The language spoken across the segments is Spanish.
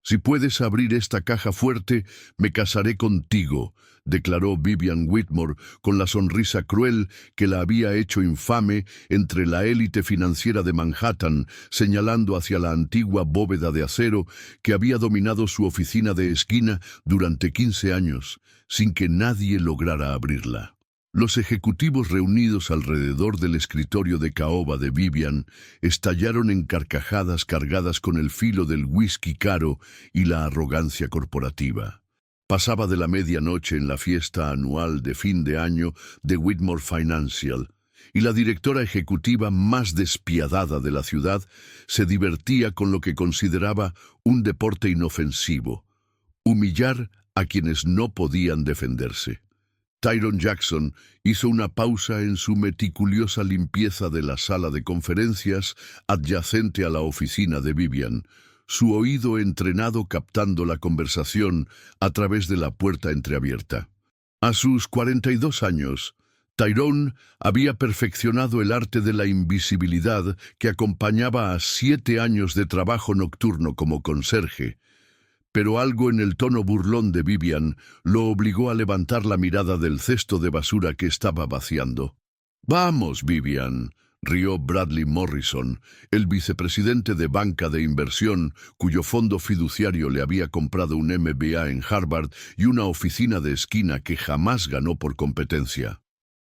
Si puedes abrir esta caja fuerte, me casaré contigo, declaró Vivian Whitmore con la sonrisa cruel que la había hecho infame entre la élite financiera de Manhattan, señalando hacia la antigua bóveda de acero que había dominado su oficina de esquina durante 15 años, sin que nadie lograra abrirla. Los ejecutivos reunidos alrededor del escritorio de caoba de Vivian estallaron en carcajadas cargadas con el filo del whisky caro y la arrogancia corporativa. Pasaba de la medianoche en la fiesta anual de fin de año de Whitmore Financial, y la directora ejecutiva más despiadada de la ciudad se divertía con lo que consideraba un deporte inofensivo: humillar a quienes no podían defenderse. Tyrone Jackson hizo una pausa en su meticulosa limpieza de la sala de conferencias adyacente a la oficina de Vivian, su oído entrenado captando la conversación a través de la puerta entreabierta. A sus 42 años, Tyrone había perfeccionado el arte de la invisibilidad que acompañaba a 7 años de trabajo nocturno como conserje, pero algo en el tono burlón de Vivian lo obligó a levantar la mirada del cesto de basura que estaba vaciando. «Vamos, Vivian», rió Bradley Morrison, el vicepresidente de banca de inversión cuyo fondo fiduciario le había comprado un MBA en Harvard y una oficina de esquina que jamás ganó por competencia.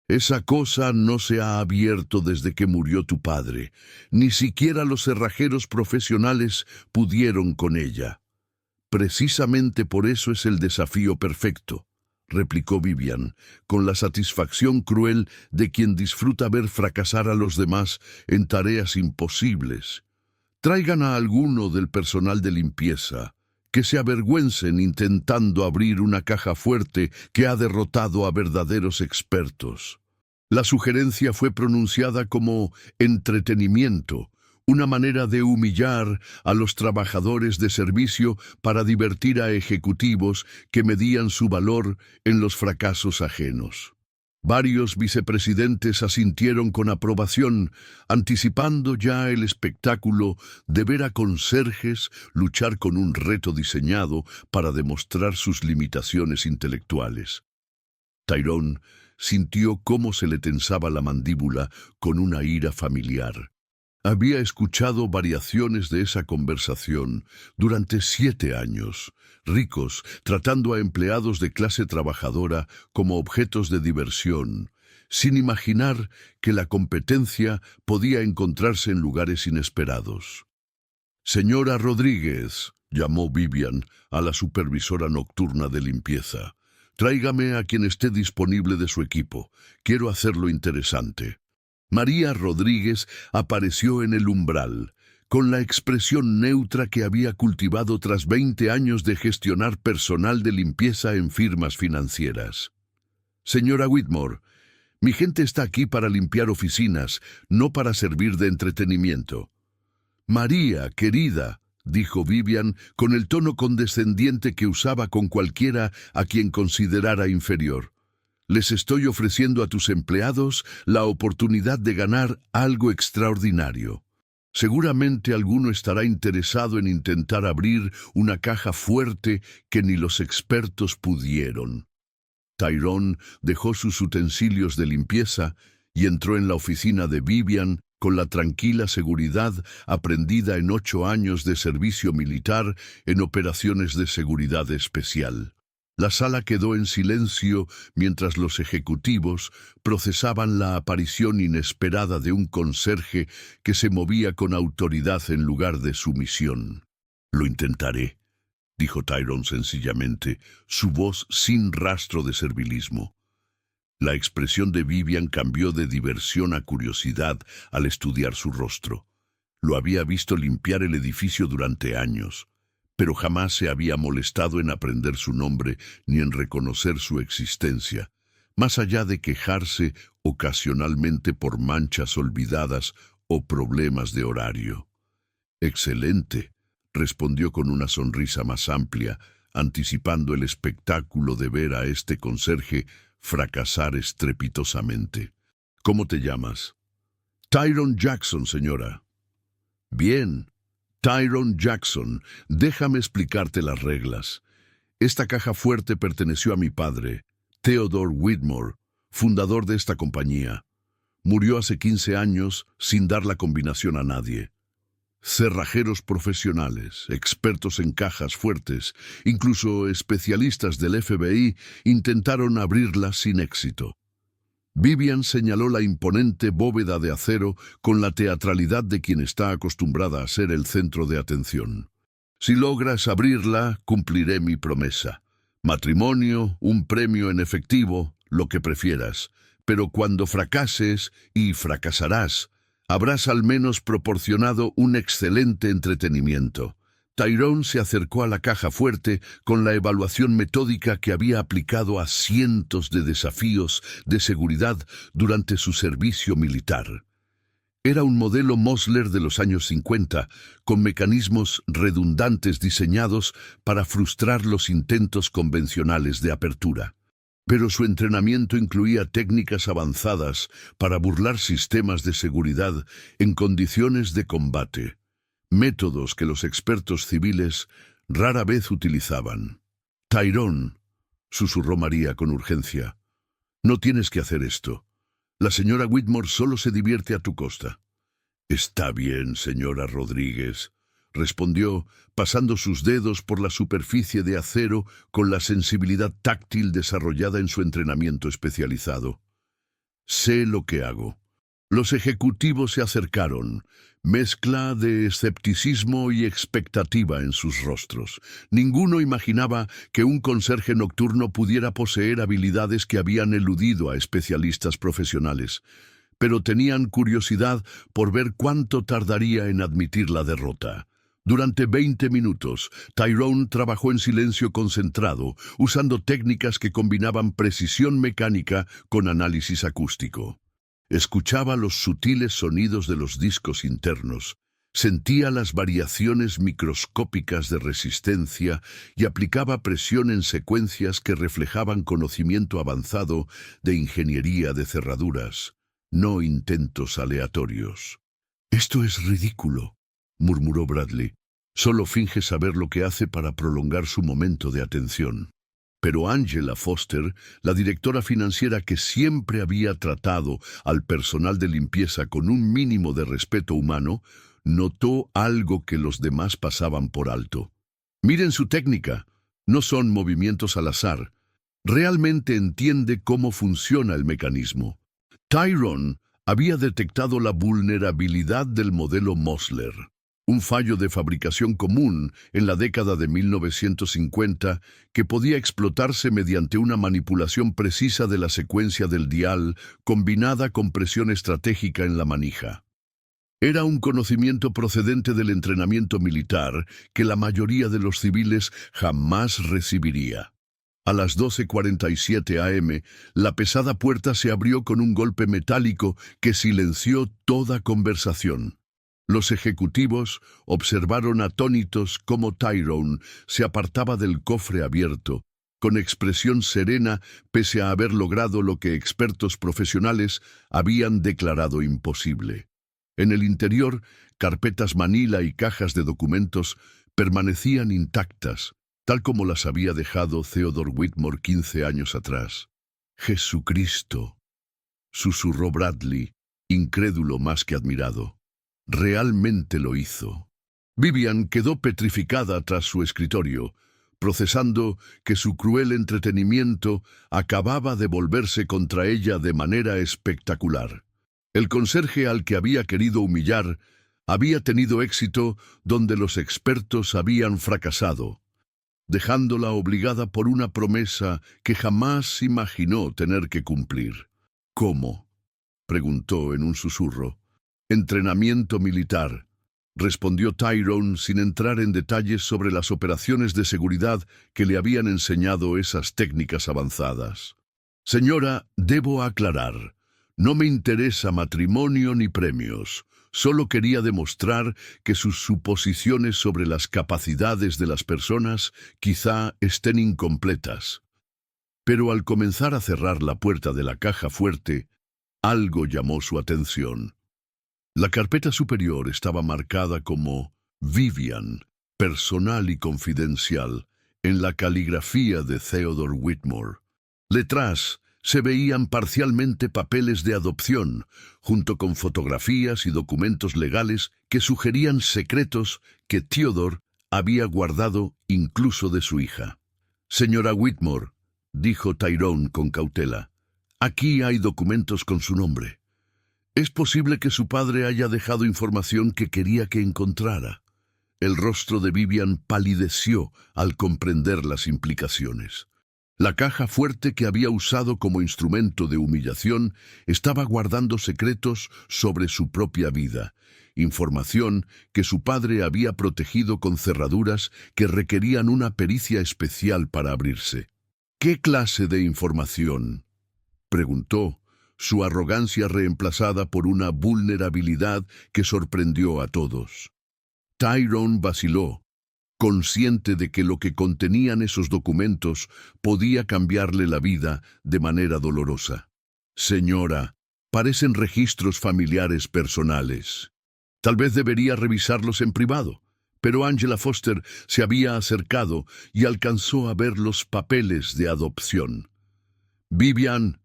«Esa cosa no se ha abierto desde que murió tu padre. Ni siquiera los cerrajeros profesionales pudieron con ella». «Precisamente por eso es el desafío perfecto», replicó Vivian, con la satisfacción cruel de quien disfruta ver fracasar a los demás en tareas imposibles. «Traigan a alguno del personal de limpieza, que se avergüencen intentando abrir una caja fuerte que ha derrotado a verdaderos expertos». La sugerencia fue pronunciada como entretenimiento, una manera de humillar a los trabajadores de servicio para divertir a ejecutivos que medían su valor en los fracasos ajenos. Varios vicepresidentes asintieron con aprobación, anticipando ya el espectáculo de ver a conserjes luchar con un reto diseñado para demostrar sus limitaciones intelectuales. Tyrone sintió cómo se le tensaba la mandíbula con una ira familiar. Había escuchado variaciones de esa conversación durante 7 años, ricos tratando a empleados de clase trabajadora como objetos de diversión, sin imaginar que la competencia podía encontrarse en lugares inesperados. «Señora Rodríguez», llamó Vivian a la supervisora nocturna de limpieza, «tráigame a quien esté disponible de su equipo. Quiero hacerlo interesante». María Rodríguez apareció en el umbral, con la expresión neutra que había cultivado tras 20 años de gestionar personal de limpieza en firmas financieras. «Señora Whitmore, mi gente está aquí para limpiar oficinas, no para servir de entretenimiento». «María, querida», dijo Vivian con el tono condescendiente que usaba con cualquiera a quien considerara inferior, «les estoy ofreciendo a tus empleados la oportunidad de ganar algo extraordinario. Seguramente alguno estará interesado en intentar abrir una caja fuerte que ni los expertos pudieron». Tyrone dejó sus utensilios de limpieza y entró en la oficina de Vivian con la tranquila seguridad aprendida en 8 años de servicio militar en operaciones de seguridad especial. La sala quedó en silencio mientras los ejecutivos procesaban la aparición inesperada de un conserje que se movía con autoridad en lugar de sumisión. «Lo intentaré», dijo Tyrone sencillamente, su voz sin rastro de servilismo. La expresión de Vivian cambió de diversión a curiosidad al estudiar su rostro. Lo había visto limpiar el edificio durante años, pero jamás se había molestado en aprender su nombre ni en reconocer su existencia, más allá de quejarse ocasionalmente por manchas olvidadas o problemas de horario. «Excelente», respondió con una sonrisa más amplia, anticipando el espectáculo de ver a este conserje fracasar estrepitosamente. «¿Cómo te llamas?» «Tyrone Jackson, señora». «Bien», Tyrone Jackson, déjame explicarte las reglas. Esta caja fuerte perteneció a mi padre, Theodore Whitmore, fundador de esta compañía. Murió hace 15 años sin dar la combinación a nadie. Cerrajeros profesionales, expertos en cajas fuertes, incluso especialistas del FBI intentaron abrirla sin éxito. Vivian señaló la imponente bóveda de acero con la teatralidad de quien está acostumbrada a ser el centro de atención. Si logras abrirla, cumpliré mi promesa. Matrimonio, un premio en efectivo, lo que prefieras. Pero cuando fracases, y fracasarás, habrás al menos proporcionado un excelente entretenimiento. Tyrone se acercó a la caja fuerte con la evaluación metódica que había aplicado a cientos de desafíos de seguridad durante su servicio militar. Era un modelo Mosler de los años 50, con mecanismos redundantes diseñados para frustrar los intentos convencionales de apertura. Pero su entrenamiento incluía técnicas avanzadas para burlar sistemas de seguridad en condiciones de combate, métodos que los expertos civiles rara vez utilizaban. «Tyrone», susurró María con urgencia, «no tienes que hacer esto. La señora Whitmore solo se divierte a tu costa». «Está bien, señora Rodríguez», respondió, pasando sus dedos por la superficie de acero con la sensibilidad táctil desarrollada en su entrenamiento especializado. «Sé lo que hago». Los ejecutivos se acercaron, mezcla de escepticismo y expectativa en sus rostros. Ninguno imaginaba que un conserje nocturno pudiera poseer habilidades que habían eludido a especialistas profesionales, pero tenían curiosidad por ver cuánto tardaría en admitir la derrota. Durante 20 minutos, Tyrone trabajó en silencio concentrado, usando técnicas que combinaban precisión mecánica con análisis acústico. Escuchaba los sutiles sonidos de los discos internos, sentía las variaciones microscópicas de resistencia y aplicaba presión en secuencias que reflejaban conocimiento avanzado de ingeniería de cerraduras, no intentos aleatorios. «Esto es ridículo», murmuró Bradley. «Solo finge saber lo que hace para prolongar su momento de atención». Pero Angela Foster, la directora financiera que siempre había tratado al personal de limpieza con un mínimo de respeto humano, notó algo que los demás pasaban por alto. «Miren su técnica. No son movimientos al azar. Realmente entiende cómo funciona el mecanismo». Tyrone había detectado la vulnerabilidad del modelo Mosler, un fallo de fabricación común en la década de 1950 que podía explotarse mediante una manipulación precisa de la secuencia del dial combinada con presión estratégica en la manija. Era un conocimiento procedente del entrenamiento militar que la mayoría de los civiles jamás recibiría. A las 12:47 am, la pesada puerta se abrió con un golpe metálico que silenció toda conversación. Los ejecutivos observaron atónitos cómo Tyrone se apartaba del cofre abierto, con expresión serena pese a haber logrado lo que expertos profesionales habían declarado imposible. En el interior, carpetas manila y cajas de documentos permanecían intactas, tal como las había dejado Theodore Whitmore 15 años atrás. «Jesucristo», susurró Bradley, incrédulo más que admirado. Realmente lo hizo. Vivian quedó petrificada tras su escritorio, procesando que su cruel entretenimiento acababa de volverse contra ella de manera espectacular. El conserje al que había querido humillar había tenido éxito donde los expertos habían fracasado, dejándola obligada por una promesa que jamás imaginó tener que cumplir. «¿Cómo?», preguntó en un susurro. «Entrenamiento militar», respondió Tyrone sin entrar en detalles sobre las operaciones de seguridad que le habían enseñado esas técnicas avanzadas. «Señora, debo aclarar, no me interesa matrimonio ni premios. Solo quería demostrar que sus suposiciones sobre las capacidades de las personas quizá estén incompletas». Pero al comenzar a cerrar la puerta de la caja fuerte, algo llamó su atención. La carpeta superior estaba marcada como Vivian, personal y confidencial, en la caligrafía de Theodore Whitmore. Detrás se veían parcialmente papeles de adopción, junto con fotografías y documentos legales que sugerían secretos que Theodore había guardado incluso de su hija. «Señora Whitmore», dijo Tyrone con cautela, «aquí hay documentos con su nombre. Es posible que su padre haya dejado información que quería que encontrara». El rostro de Vivian palideció al comprender las implicaciones. La caja fuerte que había usado como instrumento de humillación estaba guardando secretos sobre su propia vida, información que su padre había protegido con cerraduras que requerían una pericia especial para abrirse. «¿Qué clase de información?», preguntó, su arrogancia reemplazada por una vulnerabilidad que sorprendió a todos. Tyrone vaciló, consciente de que lo que contenían esos documentos podía cambiarle la vida de manera dolorosa. «Señora, parecen registros familiares personales. Tal vez debería revisarlos en privado». Pero Angela Foster se había acercado y alcanzó a ver los papeles de adopción. «Vivian,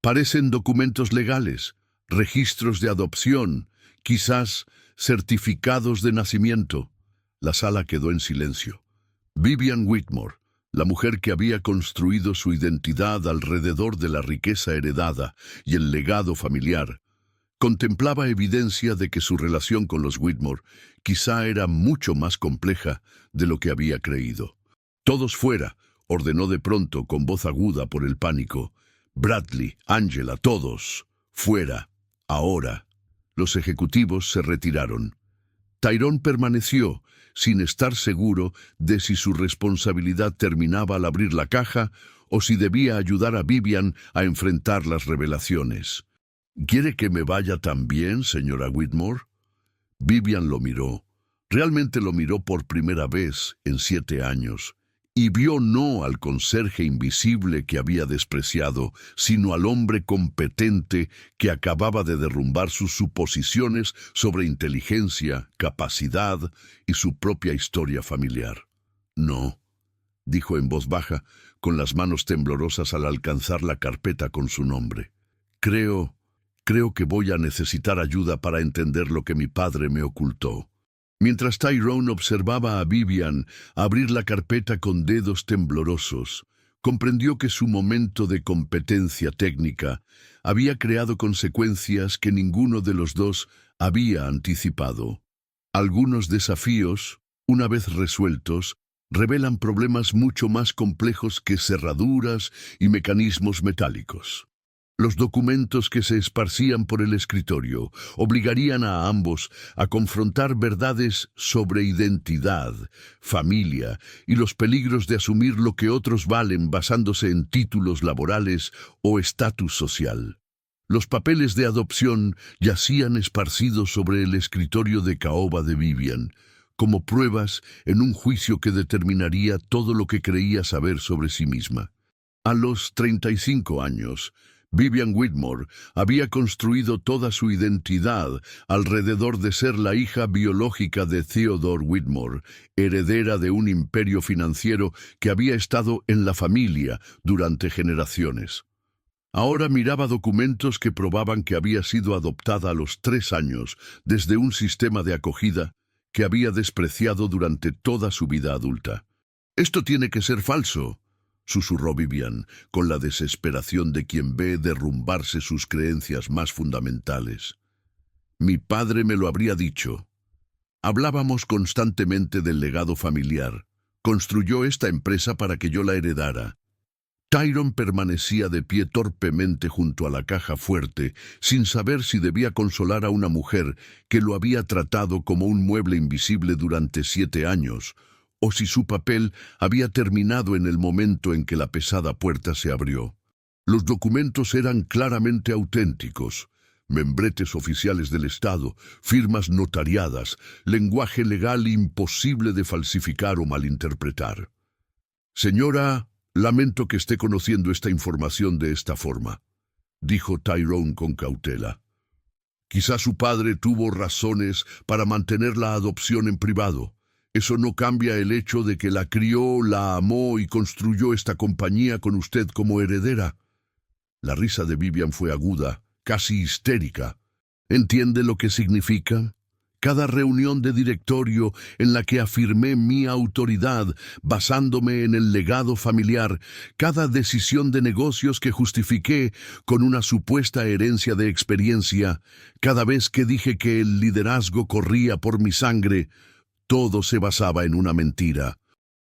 parecen documentos legales, registros de adopción, quizás certificados de nacimiento». La sala quedó en silencio. Vivian Whitmore, la mujer que había construido su identidad alrededor de la riqueza heredada y el legado familiar, contemplaba evidencia de que su relación con los Whitmore quizá era mucho más compleja de lo que había creído. «Todos fuera», ordenó de pronto con voz aguda por el pánico. «Bradley, Angela, todos, fuera, ahora». Los ejecutivos se retiraron. Tyrone permaneció, sin estar seguro de si su responsabilidad terminaba al abrir la caja o si debía ayudar a Vivian a enfrentar las revelaciones. «¿Quiere que me vaya también, señora Whitmore?» Vivian lo miró. Realmente lo miró por primera vez en 7 años. Y vio no al conserje invisible que había despreciado, sino al hombre competente que acababa de derrumbar sus suposiciones sobre inteligencia, capacidad y su propia historia familiar. «No», dijo en voz baja, con las manos temblorosas al alcanzar la carpeta con su nombre. Creo que voy a necesitar ayuda para entender lo que mi padre me ocultó». Mientras Tyrone observaba a Vivian abrir la carpeta con dedos temblorosos, comprendió que su momento de competencia técnica había creado consecuencias que ninguno de los dos había anticipado. Algunos desafíos, una vez resueltos, revelan problemas mucho más complejos que cerraduras y mecanismos metálicos. Los documentos que se esparcían por el escritorio obligarían a ambos a confrontar verdades sobre identidad, familia y los peligros de asumir lo que otros valen basándose en títulos laborales o estatus social. Los papeles de adopción yacían esparcidos sobre el escritorio de caoba de Vivian, como pruebas en un juicio que determinaría todo lo que creía saber sobre sí misma. A los 35 años, Vivian Whitmore había construido toda su identidad alrededor de ser la hija biológica de Theodore Whitmore, heredera de un imperio financiero que había estado en la familia durante generaciones. Ahora miraba documentos que probaban que había sido adoptada a los 3 años desde un sistema de acogida que había despreciado durante toda su vida adulta. «Esto tiene que ser falso», susurró Vivian, con la desesperación de quien ve derrumbarse sus creencias más fundamentales. «Mi padre me lo habría dicho. Hablábamos constantemente del legado familiar. Construyó esta empresa para que yo la heredara». Tyrone permanecía de pie torpemente junto a la caja fuerte, sin saber si debía consolar a una mujer que lo había tratado como un mueble invisible durante 7 años, o si su papel había terminado en el momento en que la pesada puerta se abrió. Los documentos eran claramente auténticos. Membretes oficiales del Estado, firmas notariadas, lenguaje legal imposible de falsificar o malinterpretar. «Señora, lamento que esté conociendo esta información de esta forma», dijo Tyrone con cautela. Quizá su padre tuvo razones para mantener la adopción en privado. Eso no cambia el hecho de que la crió, la amó y construyó esta compañía con usted como heredera. La risa de Vivian fue aguda, casi histérica. ¿Entiende lo que significa? Cada reunión de directorio en la que afirmé mi autoridad basándome en el legado familiar, cada decisión de negocios que justifiqué con una supuesta herencia de experiencia, cada vez que dije que el liderazgo corría por mi sangre, todo se basaba en una mentira.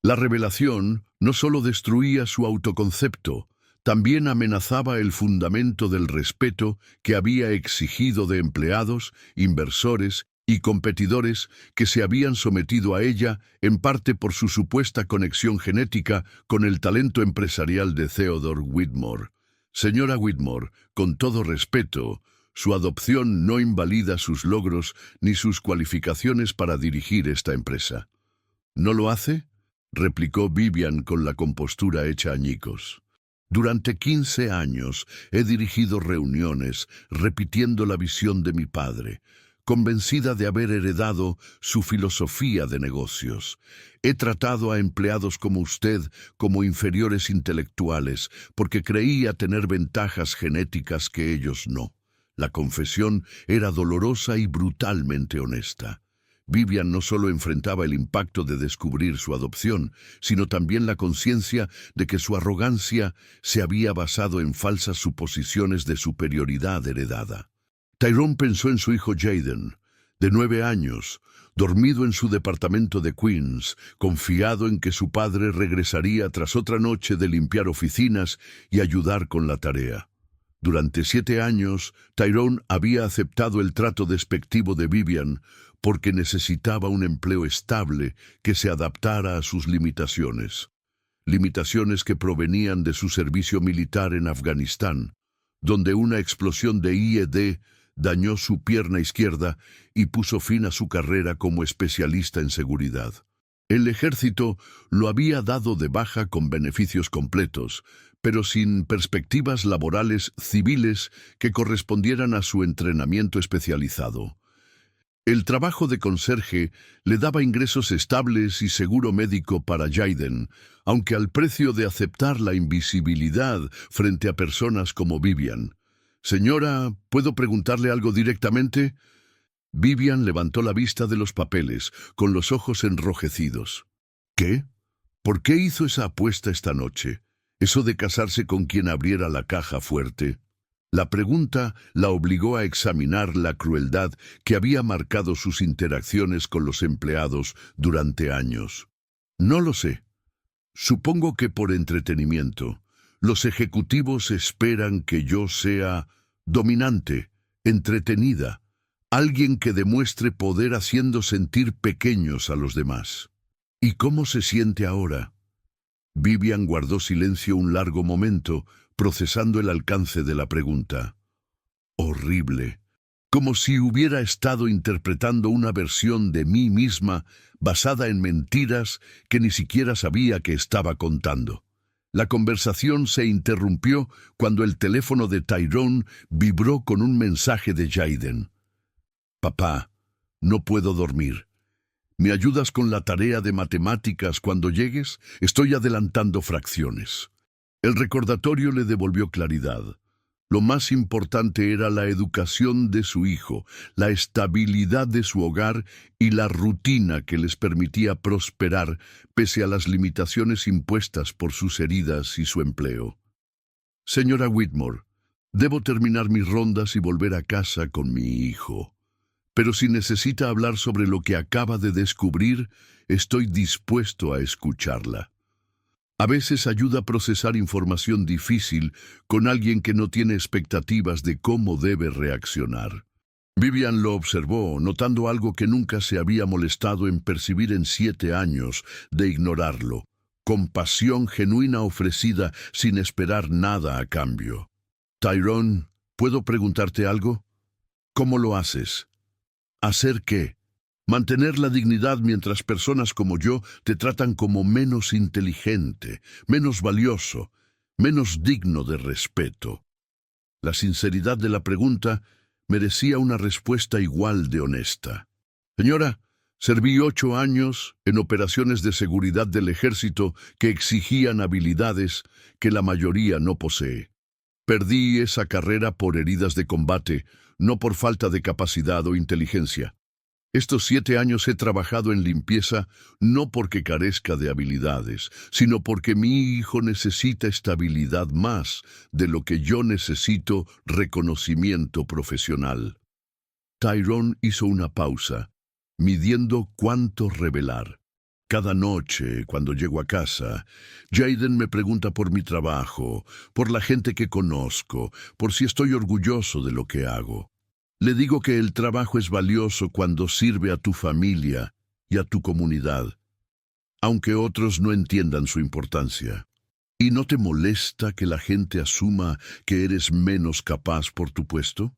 La revelación no solo destruía su autoconcepto, también amenazaba el fundamento del respeto que había exigido de empleados, inversores y competidores que se habían sometido a ella en parte por su supuesta conexión genética con el talento empresarial de Theodore Whitmore. Señora Whitmore, con todo respeto, su adopción no invalida sus logros ni sus cualificaciones para dirigir esta empresa. ¿No lo hace?, replicó Vivian con la compostura hecha añicos. Durante 15 años he dirigido reuniones repitiendo la visión de mi padre, convencida de haber heredado su filosofía de negocios. He tratado a empleados como usted como inferiores intelectuales porque creía tener ventajas genéticas que ellos no. La confesión era dolorosa y brutalmente honesta. Vivian no solo enfrentaba el impacto de descubrir su adopción, sino también la conciencia de que su arrogancia se había basado en falsas suposiciones de superioridad heredada. Tyrone pensó en su hijo Jaden, de 9 años, dormido en su departamento de Queens, confiado en que su padre regresaría tras otra noche de limpiar oficinas y ayudar con la tarea. Durante 7 años, Tyrone había aceptado el trato despectivo de Vivian porque necesitaba un empleo estable que se adaptara a sus limitaciones. Limitaciones que provenían de su servicio militar en Afganistán, donde una explosión de IED dañó su pierna izquierda y puso fin a su carrera como especialista en seguridad. El ejército lo había dado de baja con beneficios completos, pero sin perspectivas laborales civiles que correspondieran a su entrenamiento especializado. El trabajo de conserje le daba ingresos estables y seguro médico para Jaden, aunque al precio de aceptar la invisibilidad frente a personas como Vivian. «Señora, ¿puedo preguntarle algo directamente?» Vivian levantó la vista de los papeles, con los ojos enrojecidos. «¿Qué? ¿Por qué hizo esa apuesta esta noche? ¿Eso de casarse con quien abriera la caja fuerte?» La pregunta la obligó a examinar la crueldad que había marcado sus interacciones con los empleados durante años. «No lo sé. Supongo que por entretenimiento. Los ejecutivos esperan que yo sea dominante, entretenida, alguien que demuestre poder haciendo sentir pequeños a los demás». «¿Y cómo se siente ahora?» Vivian guardó silencio un largo momento, procesando el alcance de la pregunta. «Horrible. Como si hubiera estado interpretando una versión de mí misma basada en mentiras que ni siquiera sabía que estaba contando». La conversación se interrumpió cuando el teléfono de Tyrone vibró con un mensaje de Jaden. «Papá, no puedo dormir. ¿Me ayudas con la tarea de matemáticas cuando llegues? Estoy adelantando fracciones». El recordatorio le devolvió claridad. Lo más importante era la educación de su hijo, la estabilidad de su hogar y la rutina que les permitía prosperar pese a las limitaciones impuestas por sus heridas y su empleo. «Señora Whitmore, debo terminar mis rondas y volver a casa con mi hijo. Pero si necesita hablar sobre lo que acaba de descubrir, estoy dispuesto a escucharla. A veces ayuda a procesar información difícil con alguien que no tiene expectativas de cómo debe reaccionar». Vivian lo observó, notando algo que nunca se había molestado en percibir en 7 años de ignorarlo: compasión genuina ofrecida sin esperar nada a cambio. «Tyrone, ¿puedo preguntarte algo? ¿Cómo lo haces?» «¿Hacer qué?» «Mantener la dignidad mientras personas como yo te tratan como menos inteligente, menos valioso, menos digno de respeto». La sinceridad de la pregunta merecía una respuesta igual de honesta. Señora, serví 8 años en operaciones de seguridad del ejército que exigían habilidades que la mayoría no posee. Perdí esa carrera por heridas de combate, no por falta de capacidad o inteligencia. Estos 7 años he trabajado en limpieza no porque carezca de habilidades, sino porque mi hijo necesita estabilidad más de lo que yo necesito reconocimiento profesional. Tyrone hizo una pausa, midiendo cuánto revelar. Cada noche, cuando llego a casa, Jaden me pregunta por mi trabajo, por la gente que conozco, por si estoy orgulloso de lo que hago. Le digo que el trabajo es valioso cuando sirve a tu familia y a tu comunidad, aunque otros no entiendan su importancia. ¿Y no te molesta que la gente asuma que eres menos capaz por tu puesto?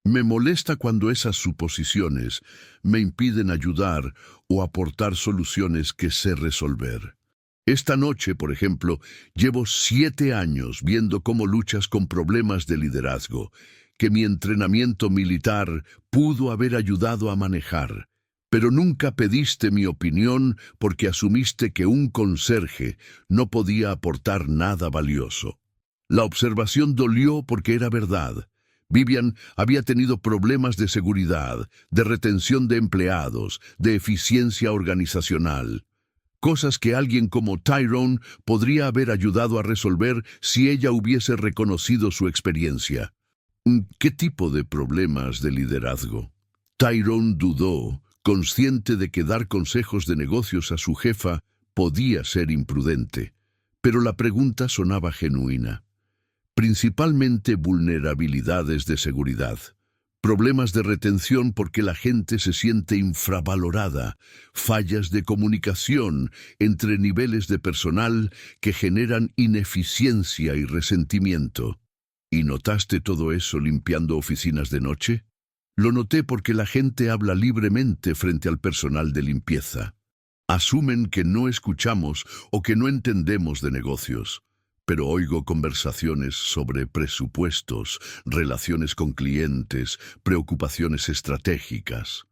Me molesta cuando esas suposiciones me impiden ayudar o aportar soluciones que sé resolver. Esta noche, por ejemplo, llevo 7 años viendo cómo luchas con problemas de liderazgo, que mi entrenamiento militar pudo haber ayudado a manejar. Pero nunca pediste mi opinión porque asumiste que un conserje no podía aportar nada valioso. La observación dolió porque era verdad. Vivian había tenido problemas de seguridad, de retención de empleados, de eficiencia organizacional. Cosas que alguien como Tyrone podría haber ayudado a resolver si ella hubiese reconocido su experiencia. ¿Qué tipo de problemas de liderazgo? Tyrone dudó, consciente de que dar consejos de negocios a su jefa podía ser imprudente, pero la pregunta sonaba genuina. Principalmente vulnerabilidades de seguridad, problemas de retención porque la gente se siente infravalorada, fallas de comunicación entre niveles de personal que generan ineficiencia y resentimiento. ¿Y notaste todo eso limpiando oficinas de noche? Lo noté porque la gente habla libremente frente al personal de limpieza. Asumen que no escuchamos o que no entendemos de negocios. Pero oigo conversaciones sobre presupuestos, relaciones con clientes, preocupaciones estratégicas.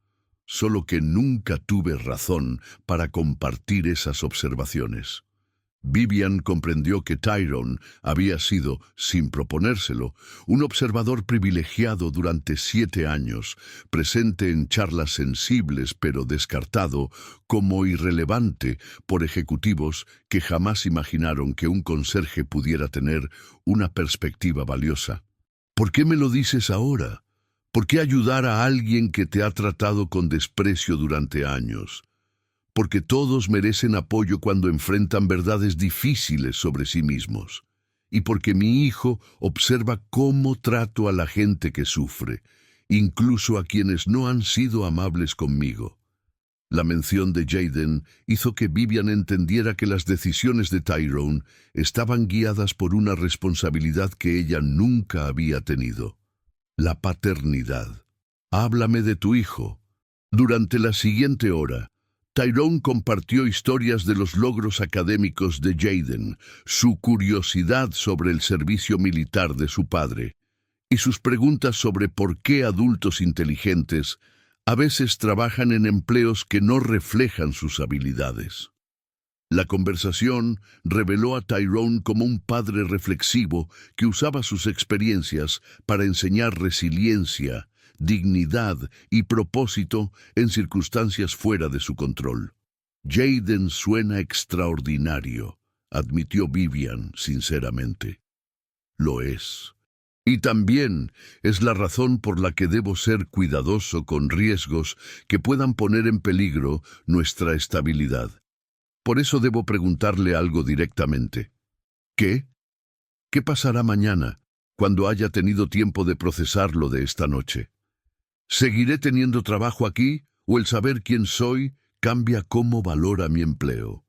Solo que nunca tuve razón para compartir esas observaciones. Vivian comprendió que Tyrone había sido, sin proponérselo, un observador privilegiado durante 7 años, presente en charlas sensibles pero descartado como irrelevante por ejecutivos que jamás imaginaron que un conserje pudiera tener una perspectiva valiosa. ¿Por qué me lo dices ahora? ¿Por qué ayudar a alguien que te ha tratado con desprecio durante años? Porque todos merecen apoyo cuando enfrentan verdades difíciles sobre sí mismos. Y porque mi hijo observa cómo trato a la gente que sufre, incluso a quienes no han sido amables conmigo. La mención de Jaden hizo que Vivian entendiera que las decisiones de Tyrone estaban guiadas por una responsabilidad que ella nunca había tenido: la paternidad. Háblame de tu hijo. Durante la siguiente hora, Tyrone compartió historias de los logros académicos de Jaden, su curiosidad sobre el servicio militar de su padre, y sus preguntas sobre por qué adultos inteligentes a veces trabajan en empleos que no reflejan sus habilidades. La conversación reveló a Tyrone como un padre reflexivo que usaba sus experiencias para enseñar resiliencia, dignidad y propósito en circunstancias fuera de su control. Jaden suena extraordinario, admitió Vivian sinceramente. Lo es. Y también es la razón por la que debo ser cuidadoso con riesgos que puedan poner en peligro nuestra estabilidad. Por eso debo preguntarle algo directamente. ¿Qué? ¿Qué pasará mañana, cuando haya tenido tiempo de procesar lo de esta noche? ¿Seguiré teniendo trabajo aquí o el saber quién soy cambia cómo valora mi empleo?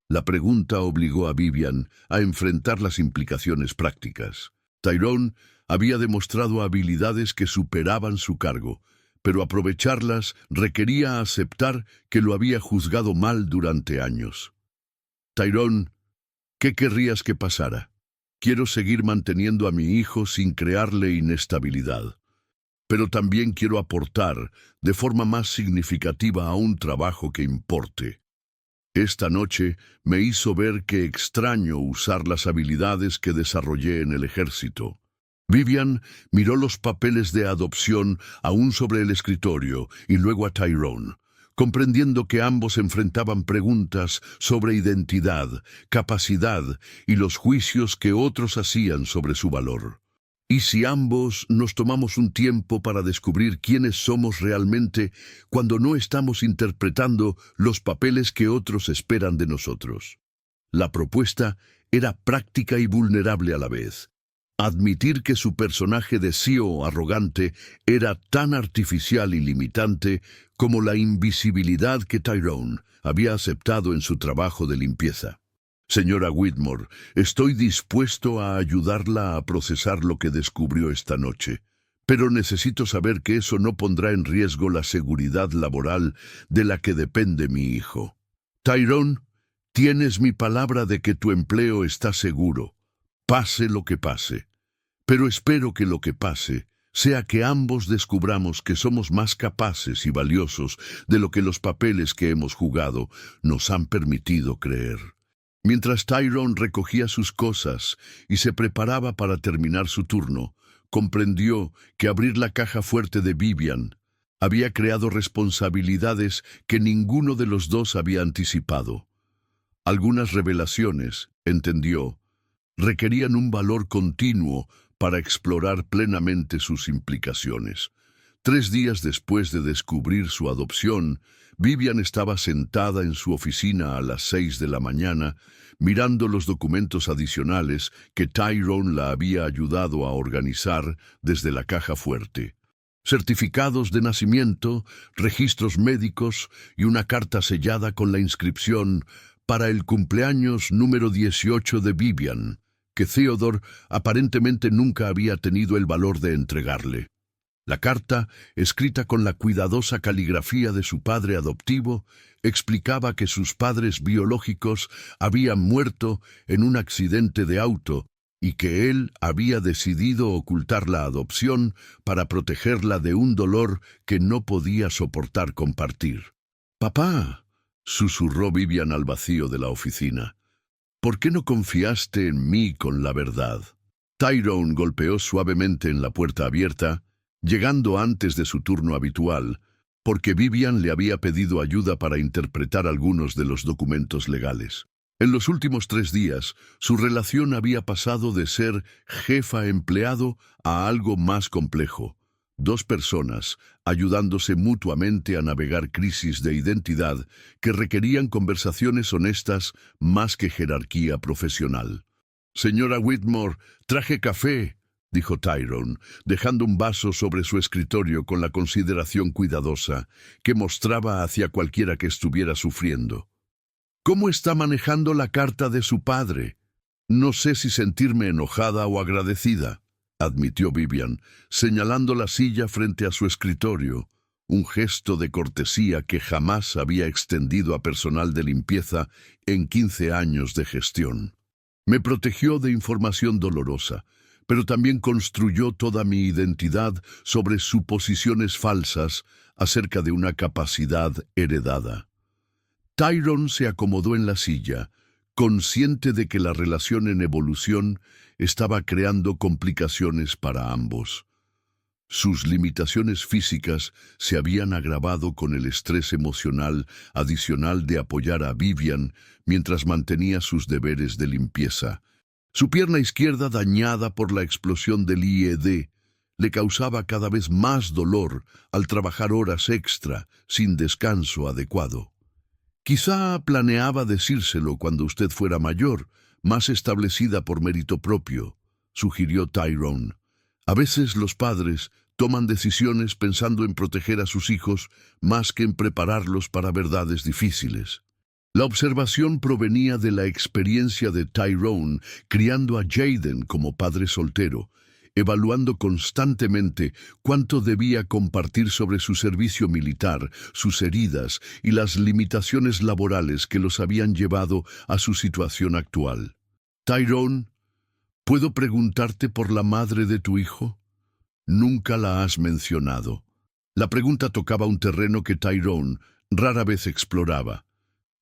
La pregunta obligó a Vivian a enfrentar las implicaciones prácticas. Tyrone había demostrado habilidades que superaban su cargo, pero aprovecharlas requería aceptar que lo había juzgado mal durante años. Tyrone, ¿qué querrías que pasara? Quiero seguir manteniendo a mi hijo sin crearle inestabilidad. pero también quiero aportar de forma más significativa a un trabajo que importe. Esta noche me hizo ver que extraño usar las habilidades que desarrollé en el ejército. Vivian miró los papeles de adopción aún sobre el escritorio y luego a Tyrone, comprendiendo que ambos enfrentaban preguntas sobre identidad, capacidad y los juicios que otros hacían sobre su valor. ¿Y si ambos nos tomamos un tiempo para descubrir quiénes somos realmente cuando no estamos interpretando los papeles que otros esperan de nosotros? La propuesta era práctica y vulnerable a la vez. Admitir que su personaje de CEO arrogante era tan artificial y limitante como la invisibilidad que Tyrone había aceptado en su trabajo de limpieza. Señora Whitmore, estoy dispuesto a ayudarla a procesar lo que descubrió esta noche, pero necesito saber que eso no pondrá en riesgo la seguridad laboral de la que depende mi hijo. Tyrone, tienes mi palabra de que tu empleo está seguro, pase lo que pase. Pero espero que lo que pase sea que ambos descubramos que somos más capaces y valiosos de lo que los papeles que hemos jugado nos han permitido creer. Mientras Tyrone recogía sus cosas y se preparaba para terminar su turno, comprendió que abrir la caja fuerte de Vivian había creado responsabilidades que ninguno de los dos había anticipado. Algunas revelaciones, entendió, requerían un valor continuo para explorar plenamente sus implicaciones. 3 días después de descubrir su adopción, Vivian estaba sentada en su oficina a las 6 de la mañana, mirando los documentos adicionales que Tyrone la había ayudado a organizar desde la caja fuerte. Certificados de nacimiento, registros médicos y una carta sellada con la inscripción «Para el cumpleaños número 18 de Vivian», que Theodore aparentemente nunca había tenido el valor de entregarle. La carta, escrita con la cuidadosa caligrafía de su padre adoptivo, explicaba que sus padres biológicos habían muerto en un accidente de auto y que él había decidido ocultar la adopción para protegerla de un dolor que no podía soportar compartir. «Papá», susurró Vivian al vacío de la oficina, «¿por qué no confiaste en mí con la verdad?» Tyrone golpeó suavemente en la puerta abierta, llegando antes de su turno habitual, porque Vivian le había pedido ayuda para interpretar algunos de los documentos legales. En los últimos 3 días, su relación había pasado de ser jefa-empleado a algo más complejo. 2 personas ayudándose mutuamente a navegar crisis de identidad que requerían conversaciones honestas más que jerarquía profesional. «Señora Whitmore, traje café», dijo Tyrone, dejando un vaso sobre su escritorio con la consideración cuidadosa que mostraba hacia cualquiera que estuviera sufriendo. «¿Cómo está manejando la carta de su padre? No sé si sentirme enojada o agradecida», admitió Vivian, señalando la silla frente a su escritorio, un gesto de cortesía que jamás había extendido a personal de limpieza en 15 años de gestión. «Me protegió de información dolorosa, pero también construyó toda mi identidad sobre suposiciones falsas acerca de una capacidad heredada». Tyrone se acomodó en la silla, consciente de que la relación en evolución estaba creando complicaciones para ambos. Sus limitaciones físicas se habían agravado con el estrés emocional adicional de apoyar a Vivian mientras mantenía sus deberes de limpieza. Su pierna izquierda, dañada por la explosión del IED, le causaba cada vez más dolor al trabajar horas extra sin descanso adecuado. «Quizá planeaba decírselo cuando usted fuera mayor, más establecida por mérito propio», sugirió Tyrone. «A veces los padres toman decisiones pensando en proteger a sus hijos más que en prepararlos para verdades difíciles». La observación provenía de la experiencia de Tyrone criando a Jaden como padre soltero, evaluando constantemente cuánto debía compartir sobre su servicio militar, sus heridas y las limitaciones laborales que los habían llevado a su situación actual. «Tyrone, ¿puedo preguntarte por la madre de tu hijo?». Nunca la has mencionado. La pregunta tocaba un terreno que Tyrone rara vez exploraba,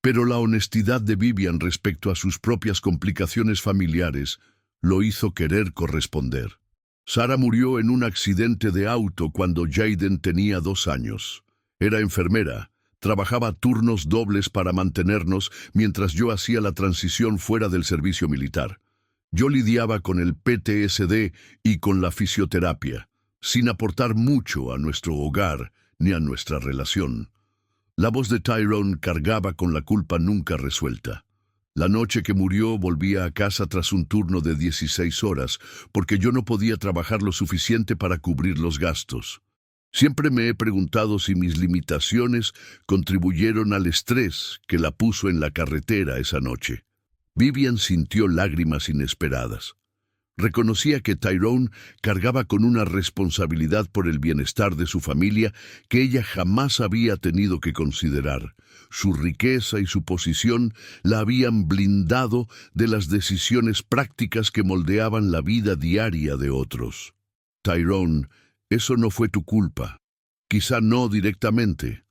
pero la honestidad de Vivian respecto a sus propias complicaciones familiares lo hizo querer corresponder. Sarah murió en un accidente de auto cuando Jaden tenía 2 años. Era enfermera, trabajaba turnos dobles para mantenernos mientras yo hacía la transición fuera del servicio militar. Yo lidiaba con el PTSD y con la fisioterapia, sin aportar mucho a nuestro hogar ni a nuestra relación. La voz de Tyrone cargaba con la culpa nunca resuelta. La noche que murió volvía a casa tras un turno de 16 horas, porque yo no podía trabajar lo suficiente para cubrir los gastos. Siempre me he preguntado si mis limitaciones contribuyeron al estrés que la puso en la carretera esa noche. Vivian sintió lágrimas inesperadas. Reconocía que Tyrone cargaba con una responsabilidad por el bienestar de su familia que ella jamás había tenido que considerar. Su riqueza y su posición la habían blindado de las decisiones prácticas que moldeaban la vida diaria de otros. Tyrone, eso no fue tu culpa. Quizá no directamente,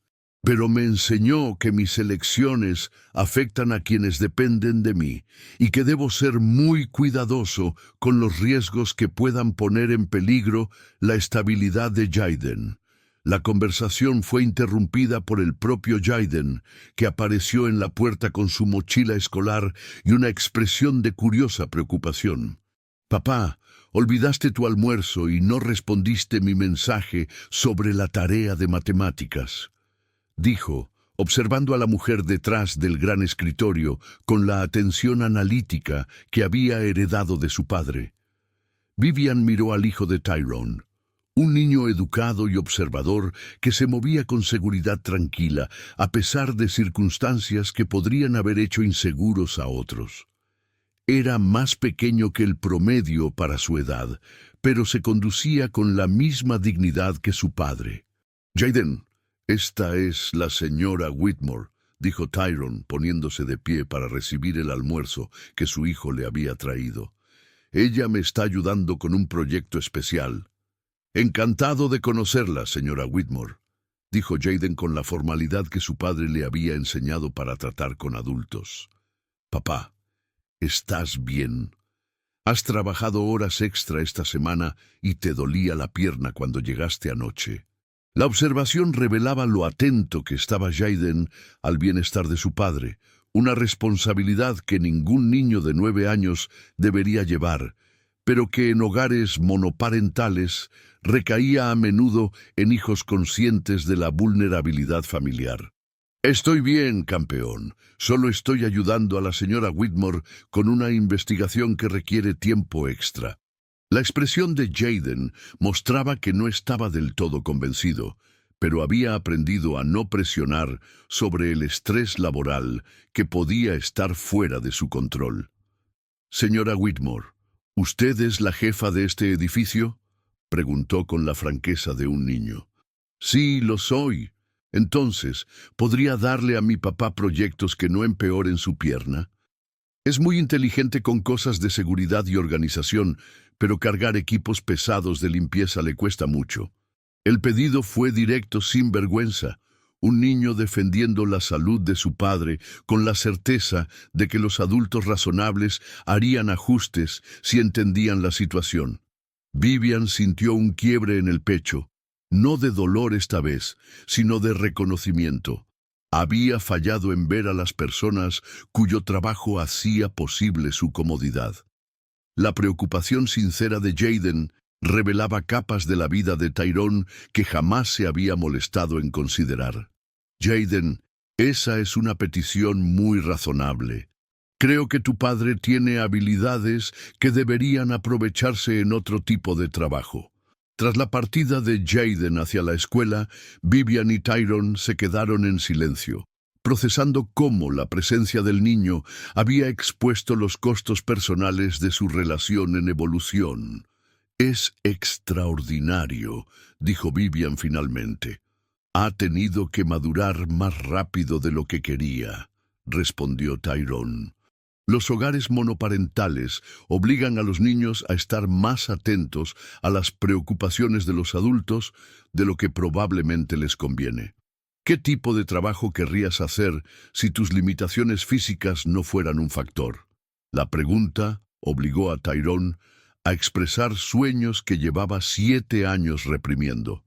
pero me enseñó que mis elecciones afectan a quienes dependen de mí y que debo ser muy cuidadoso con los riesgos que puedan poner en peligro la estabilidad de Jaden. La conversación fue interrumpida por el propio Jaden, que apareció en la puerta con su mochila escolar y una expresión de curiosa preocupación. «Papá, olvidaste tu almuerzo y no respondiste mi mensaje sobre la tarea de matemáticas», dijo, observando a la mujer detrás del gran escritorio con la atención analítica que había heredado de su padre. Vivian miró al hijo de Tyrone, un niño educado y observador que se movía con seguridad tranquila, a pesar de circunstancias que podrían haber hecho inseguros a otros. Era más pequeño que el promedio para su edad, pero se conducía con la misma dignidad que su padre. «Jaden, esta es la señora Whitmore», dijo Tyrone, poniéndose de pie para recibir el almuerzo que su hijo le había traído. «Ella me está ayudando con un proyecto especial». «Encantado de conocerla, señora Whitmore», dijo Jaden con la formalidad que su padre le había enseñado para tratar con adultos. «Papá, ¿estás bien? Has trabajado horas extra esta semana y te dolía la pierna cuando llegaste anoche». La observación revelaba lo atento que estaba Jaden al bienestar de su padre, una responsabilidad que ningún niño de 9 años debería llevar, pero que en hogares monoparentales recaía a menudo en hijos conscientes de la vulnerabilidad familiar. «Estoy bien, campeón. Solo estoy ayudando a la señora Whitmore con una investigación que requiere tiempo extra». La expresión de Jaden mostraba que no estaba del todo convencido, pero había aprendido a no presionar sobre el estrés laboral que podía estar fuera de su control. «Señora Whitmore, ¿usted es la jefa de este edificio?», preguntó con la franqueza de un niño. «Sí, lo soy. Entonces, ¿podría darle a mi papá proyectos que no empeoren su pierna? Es muy inteligente con cosas de seguridad y organización, pero cargar equipos pesados de limpieza le cuesta mucho». El pedido fue directo, sin vergüenza. Un niño defendiendo la salud de su padre con la certeza de que los adultos razonables harían ajustes si entendían la situación. Vivian sintió un quiebre en el pecho, no de dolor esta vez, sino de reconocimiento. Había fallado en ver a las personas cuyo trabajo hacía posible su comodidad. La preocupación sincera de Jaden revelaba capas de la vida de Tyrone que jamás se había molestado en considerar. «Jaden, esa es una petición muy razonable. Creo que tu padre tiene habilidades que deberían aprovecharse en otro tipo de trabajo». Tras la partida de Jaden hacia la escuela, Vivian y Tyrone se quedaron en silencio, procesando cómo la presencia del niño había expuesto los costos personales de su relación en evolución. «Es extraordinario», dijo Vivian finalmente. «Ha tenido que madurar más rápido de lo que quería», respondió Tyrone. Los hogares monoparentales obligan a los niños a estar más atentos a las preocupaciones de los adultos de lo que probablemente les conviene. ¿Qué tipo de trabajo querrías hacer si tus limitaciones físicas no fueran un factor? La pregunta obligó a Tyrone a expresar sueños que llevaba 7 años reprimiendo.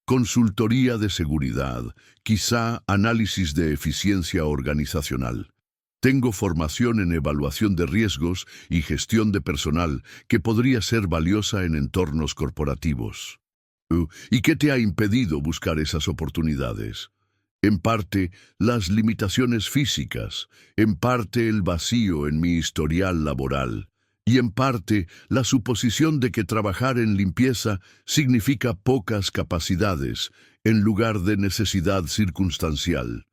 Consultoría de seguridad, quizá análisis de eficiencia organizacional. Tengo formación en evaluación de riesgos y gestión de personal que podría ser valiosa en entornos corporativos. ¿Y qué te ha impedido buscar esas oportunidades? En parte, las limitaciones físicas, en parte el vacío en mi historial laboral, y en parte la suposición de que trabajar en limpieza significa pocas capacidades en lugar de necesidad circunstancial.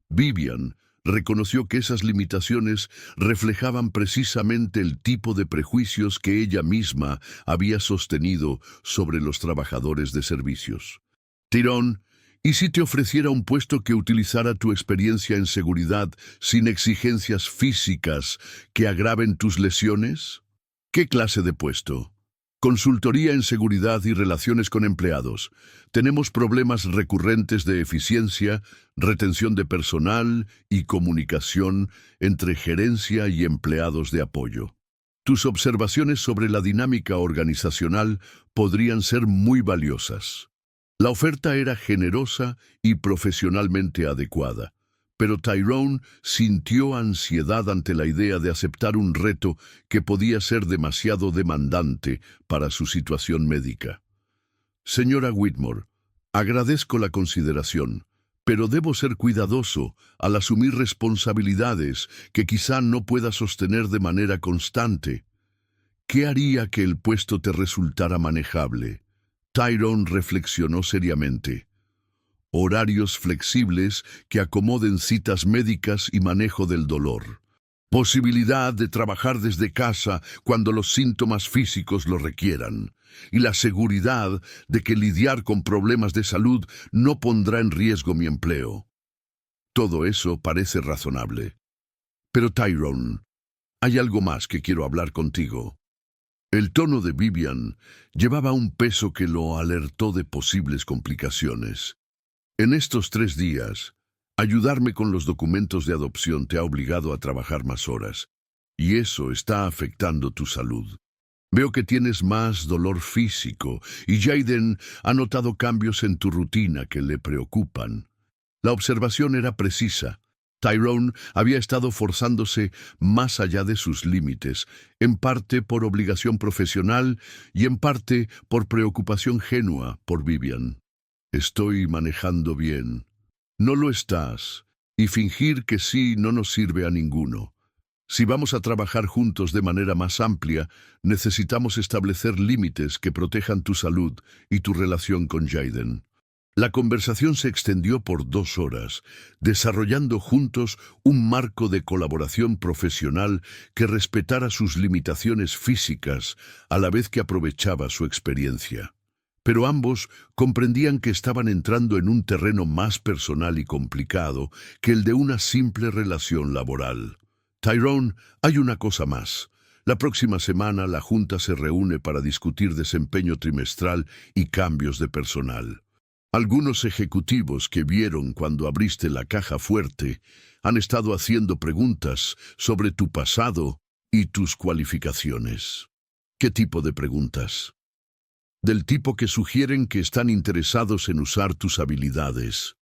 Vivian reconoció que esas limitaciones reflejaban precisamente el tipo de prejuicios que ella misma había sostenido sobre los trabajadores de servicios. Tyrone, ¿y si te ofreciera un puesto que utilizara tu experiencia en seguridad sin exigencias físicas que agraven tus lesiones? ¿Qué clase de puesto? Consultoría en seguridad y relaciones con empleados. Tenemos problemas recurrentes de eficiencia, retención de personal y comunicación entre gerencia y empleados de apoyo. Tus observaciones sobre la dinámica organizacional podrían ser muy valiosas. La oferta era generosa y profesionalmente adecuada, pero Tyrone sintió ansiedad ante la idea de aceptar un reto que podía ser demasiado demandante para su situación médica. Señora Whitmore, agradezco la consideración, pero debo ser cuidadoso al asumir responsabilidades que quizá no pueda sostener de manera constante. ¿Qué haría que el puesto te resultara manejable? Tyrone reflexionó seriamente. Horarios flexibles que acomoden citas médicas y manejo del dolor. Posibilidad de trabajar desde casa cuando los síntomas físicos lo requieran. Y la seguridad de que lidiar con problemas de salud no pondrá en riesgo mi empleo. Todo eso parece razonable. Pero Tyrone, hay algo más que quiero hablar contigo. El tono de Vivian llevaba un peso que lo alertó de posibles complicaciones. En estos 3 días, ayudarme con los documentos de adopción te ha obligado a trabajar más horas, y eso está afectando tu salud. Veo que tienes más dolor físico, y Jaden ha notado cambios en tu rutina que le preocupan. La observación era precisa. Tyrone había estado forzándose más allá de sus límites, en parte por obligación profesional y en parte por preocupación genua por Vivian. Estoy manejando bien. No lo estás, y fingir que sí no nos sirve a ninguno. Si vamos a trabajar juntos de manera más amplia, necesitamos establecer límites que protejan tu salud y tu relación con Jaden. La conversación se extendió por 2 horas, desarrollando juntos un marco de colaboración profesional que respetara sus limitaciones físicas a la vez que aprovechaba su experiencia. Pero ambos comprendían que estaban entrando en un terreno más personal y complicado que el de una simple relación laboral. Tyrone, hay una cosa más. La próxima semana la Junta se reúne para discutir desempeño trimestral y cambios de personal. Algunos ejecutivos que vieron cuando abriste la caja fuerte han estado haciendo preguntas sobre tu pasado y tus cualificaciones. ¿Qué tipo de preguntas? Del tipo que sugieren que están interesados en usar tus habilidades,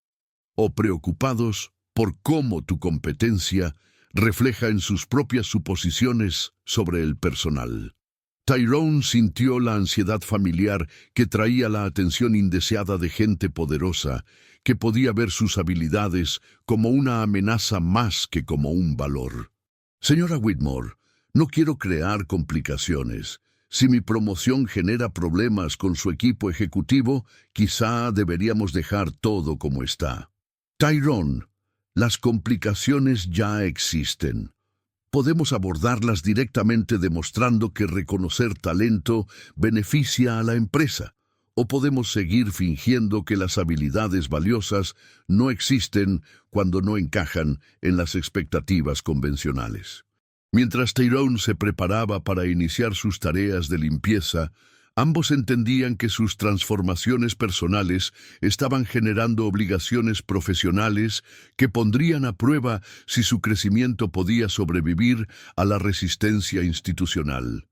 o preocupados por cómo tu competencia refleja en sus propias suposiciones sobre el personal. Tyrone sintió la ansiedad familiar que traía la atención indeseada de gente poderosa, que podía ver sus habilidades como una amenaza más que como un valor. Señora Whitmore, no quiero crear complicaciones. Si mi promoción genera problemas con su equipo ejecutivo, quizá deberíamos dejar todo como está. Tyrone, las complicaciones ya existen. Podemos abordarlas directamente demostrando que reconocer talento beneficia a la empresa, o podemos seguir fingiendo que las habilidades valiosas no existen cuando no encajan en las expectativas convencionales. Mientras Tyrone se preparaba para iniciar sus tareas de limpieza, ambos entendían que sus transformaciones personales estaban generando obligaciones profesionales que pondrían a prueba si su crecimiento podía sobrevivir a la resistencia institucional.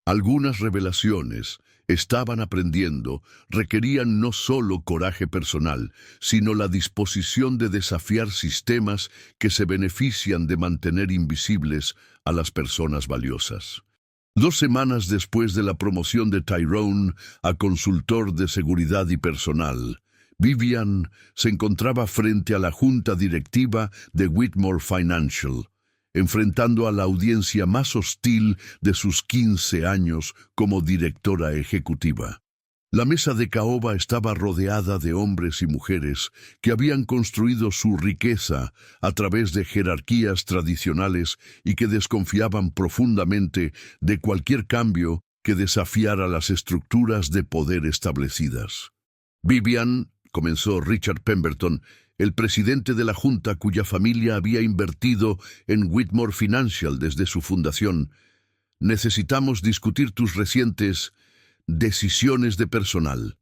Algunas revelaciones estaban aprendiendo requerían no solo coraje personal, sino la disposición de desafiar sistemas que se benefician de mantener invisibles a las personas valiosas. 2 semanas después de la promoción de Tyrone a consultor de seguridad y personal, Vivian se encontraba frente a la junta directiva de Whitmore Financial, enfrentando a la audiencia más hostil de sus 15 años como directora ejecutiva. La mesa de caoba estaba rodeada de hombres y mujeres que habían construido su riqueza a través de jerarquías tradicionales y que desconfiaban profundamente de cualquier cambio que desafiara las estructuras de poder establecidas. Vivian, comenzó Richard Pemberton, el presidente de la junta cuya familia había invertido en Whitmore Financial desde su fundación. Necesitamos discutir tus recientes decisiones de personal.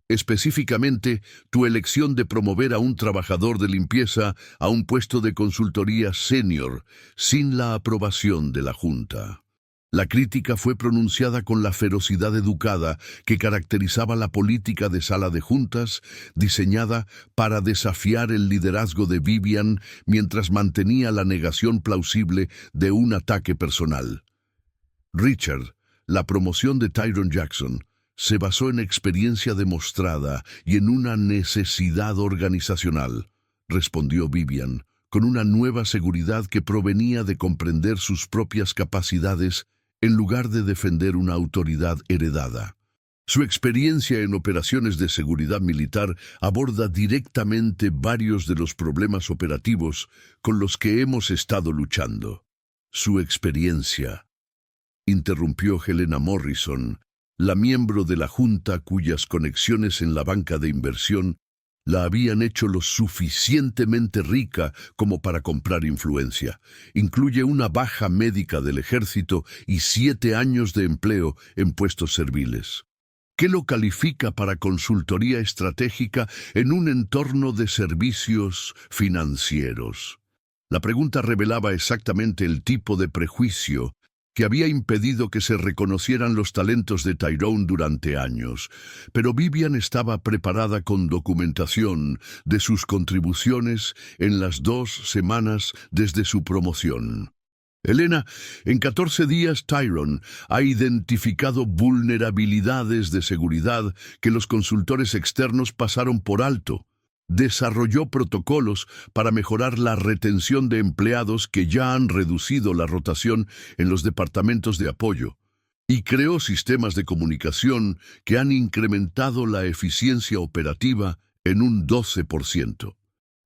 Específicamente, tu elección de promover a un trabajador de limpieza a un puesto de consultoría senior sin la aprobación de la junta. La crítica fue pronunciada con la ferocidad educada que caracterizaba la política de sala de juntas, diseñada para desafiar el liderazgo de Vivian mientras mantenía la negación plausible de un ataque personal. Richard, la promoción de Tyrone Jackson se basó en experiencia demostrada y en una necesidad organizacional, respondió Vivian, con una nueva seguridad que provenía de comprender sus propias capacidades en lugar de defender una autoridad heredada. Su experiencia en operaciones de seguridad militar aborda directamente varios de los problemas operativos con los que hemos estado luchando. Su experiencia, interrumpió Helena Morrison, la miembro de la junta cuyas conexiones en la banca de inversión la habían hecho lo suficientemente rica como para comprar influencia. Incluye una baja médica del ejército y 7 años de empleo en puestos serviles. ¿Qué lo califica para consultoría estratégica en un entorno de servicios financieros? La pregunta revelaba exactamente el tipo de prejuicio que había impedido que se reconocieran los talentos de Tyrone durante años, pero Vivian estaba preparada con documentación de sus contribuciones en las 2 semanas desde su promoción. Helena, en 14 días Tyrone ha identificado vulnerabilidades de seguridad que los consultores externos pasaron por alto. Desarrolló protocolos para mejorar la retención de empleados que ya han reducido la rotación en los departamentos de apoyo y creó sistemas de comunicación que han incrementado la eficiencia operativa en un 12%.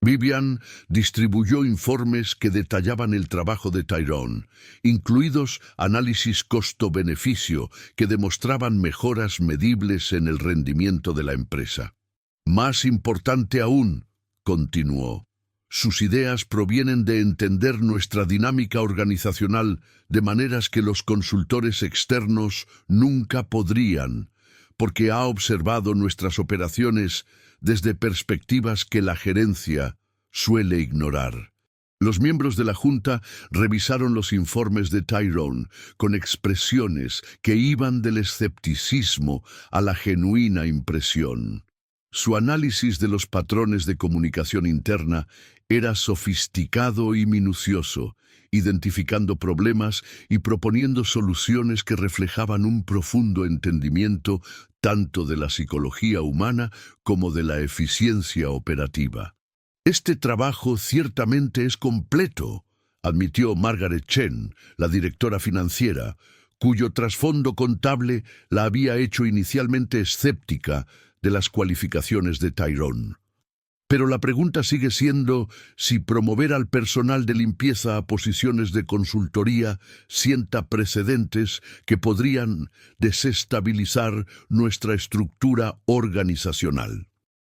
Vivian distribuyó informes que detallaban el trabajo de Tyrone, incluidos análisis costo-beneficio que demostraban mejoras medibles en el rendimiento de la empresa. Más importante aún, continuó, sus ideas provienen de entender nuestra dinámica organizacional de maneras que los consultores externos nunca podrían, porque ha observado nuestras operaciones desde perspectivas que la gerencia suele ignorar. Los miembros de la Junta revisaron los informes de Tyrone con expresiones que iban del escepticismo a la genuina impresión. Su análisis de los patrones de comunicación interna era sofisticado y minucioso, identificando problemas y proponiendo soluciones que reflejaban un profundo entendimiento tanto de la psicología humana como de la eficiencia operativa. Este trabajo ciertamente es completo, admitió Margaret Chen, la directora financiera, cuyo trasfondo contable la había hecho inicialmente escéptica de las cualificaciones de Tyrone. Pero la pregunta sigue siendo si promover al personal de limpieza a posiciones de consultoría sienta precedentes que podrían desestabilizar nuestra estructura organizacional.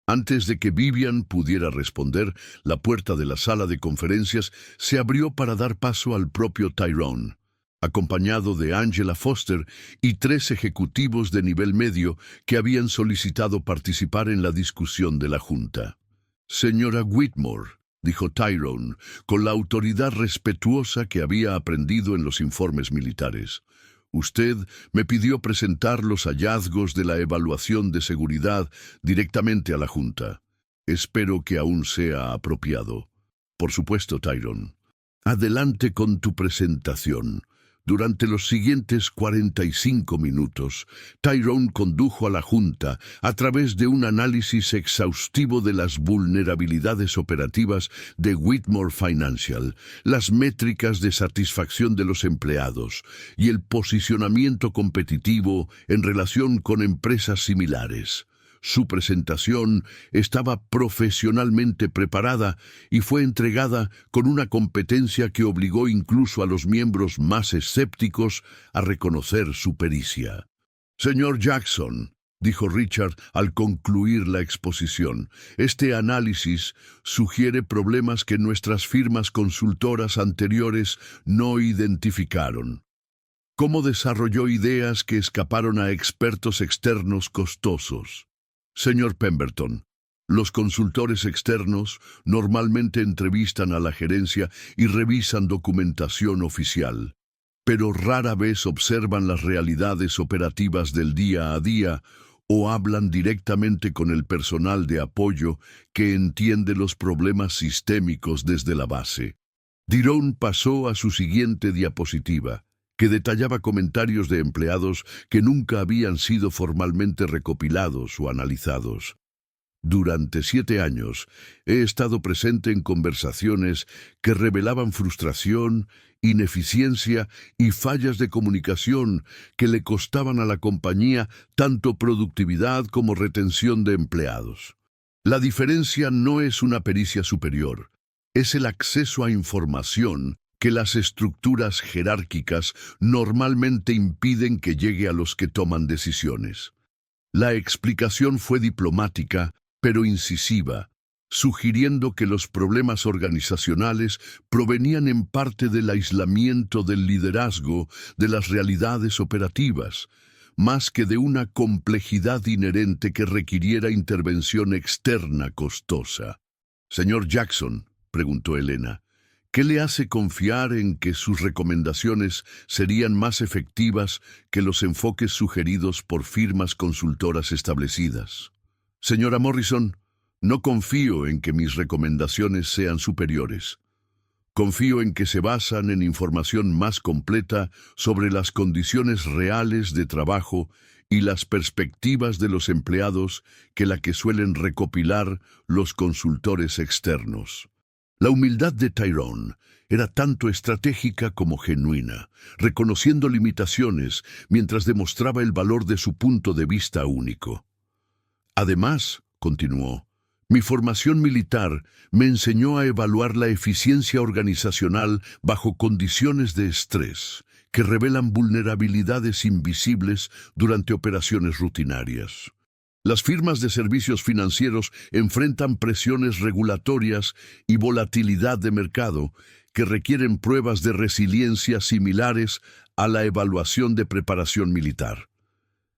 Antes de que Vivian pudiera responder, la puerta de la sala de conferencias se abrió para dar paso al propio Tyrone, acompañado de Angela Foster y 3 ejecutivos de nivel medio que habían solicitado participar en la discusión de la Junta. «Señora Whitmore», dijo Tyrone, con la autoridad respetuosa que había aprendido en los informes militares, «usted me pidió presentar los hallazgos de la evaluación de seguridad directamente a la Junta. Espero que aún sea apropiado». «Por supuesto, Tyrone. Adelante con tu presentación». Durante los siguientes 45 minutos, Tyrone condujo a la Junta a través de un análisis exhaustivo de las vulnerabilidades operativas de Whitmore Financial, las métricas de satisfacción de los empleados y el posicionamiento competitivo en relación con empresas similares. Su presentación estaba profesionalmente preparada y fue entregada con una competencia que obligó incluso a los miembros más escépticos a reconocer su pericia. «Señor Jackson», dijo Richard al concluir la exposición, «este análisis sugiere problemas que nuestras firmas consultoras anteriores no identificaron. ¿Cómo desarrolló ideas que escaparon a expertos externos costosos?» «Señor Pemberton, los consultores externos normalmente entrevistan a la gerencia y revisan documentación oficial, pero rara vez observan las realidades operativas del día a día o hablan directamente con el personal de apoyo que entiende los problemas sistémicos desde la base». Tyrone pasó a su siguiente diapositiva, que detallaba comentarios de empleados que nunca habían sido formalmente recopilados o analizados. «Durante 7 años he estado presente en conversaciones que revelaban frustración, ineficiencia y fallas de comunicación que le costaban a la compañía tanto productividad como retención de empleados. La diferencia no es una pericia superior, es el acceso a información que las estructuras jerárquicas normalmente impiden que llegue a los que toman decisiones». La explicación fue diplomática, pero incisiva, sugiriendo que los problemas organizacionales provenían en parte del aislamiento del liderazgo de las realidades operativas, más que de una complejidad inherente que requiriera intervención externa costosa. «Señor Jackson», preguntó Elena, «¿qué le hace confiar en que sus recomendaciones serían más efectivas que los enfoques sugeridos por firmas consultoras establecidas?» «Señora Morrison, no confío en que mis recomendaciones sean superiores. Confío en que se basan en información más completa sobre las condiciones reales de trabajo y las perspectivas de los empleados que la que suelen recopilar los consultores externos». La humildad de Tyrone era tanto estratégica como genuina, reconociendo limitaciones mientras demostraba el valor de su punto de vista único. «Además», continuó, «mi formación militar me enseñó a evaluar la eficiencia organizacional bajo condiciones de estrés que revelan vulnerabilidades invisibles durante operaciones rutinarias. Las firmas de servicios financieros enfrentan presiones regulatorias y volatilidad de mercado que requieren pruebas de resiliencia similares a la evaluación de preparación militar.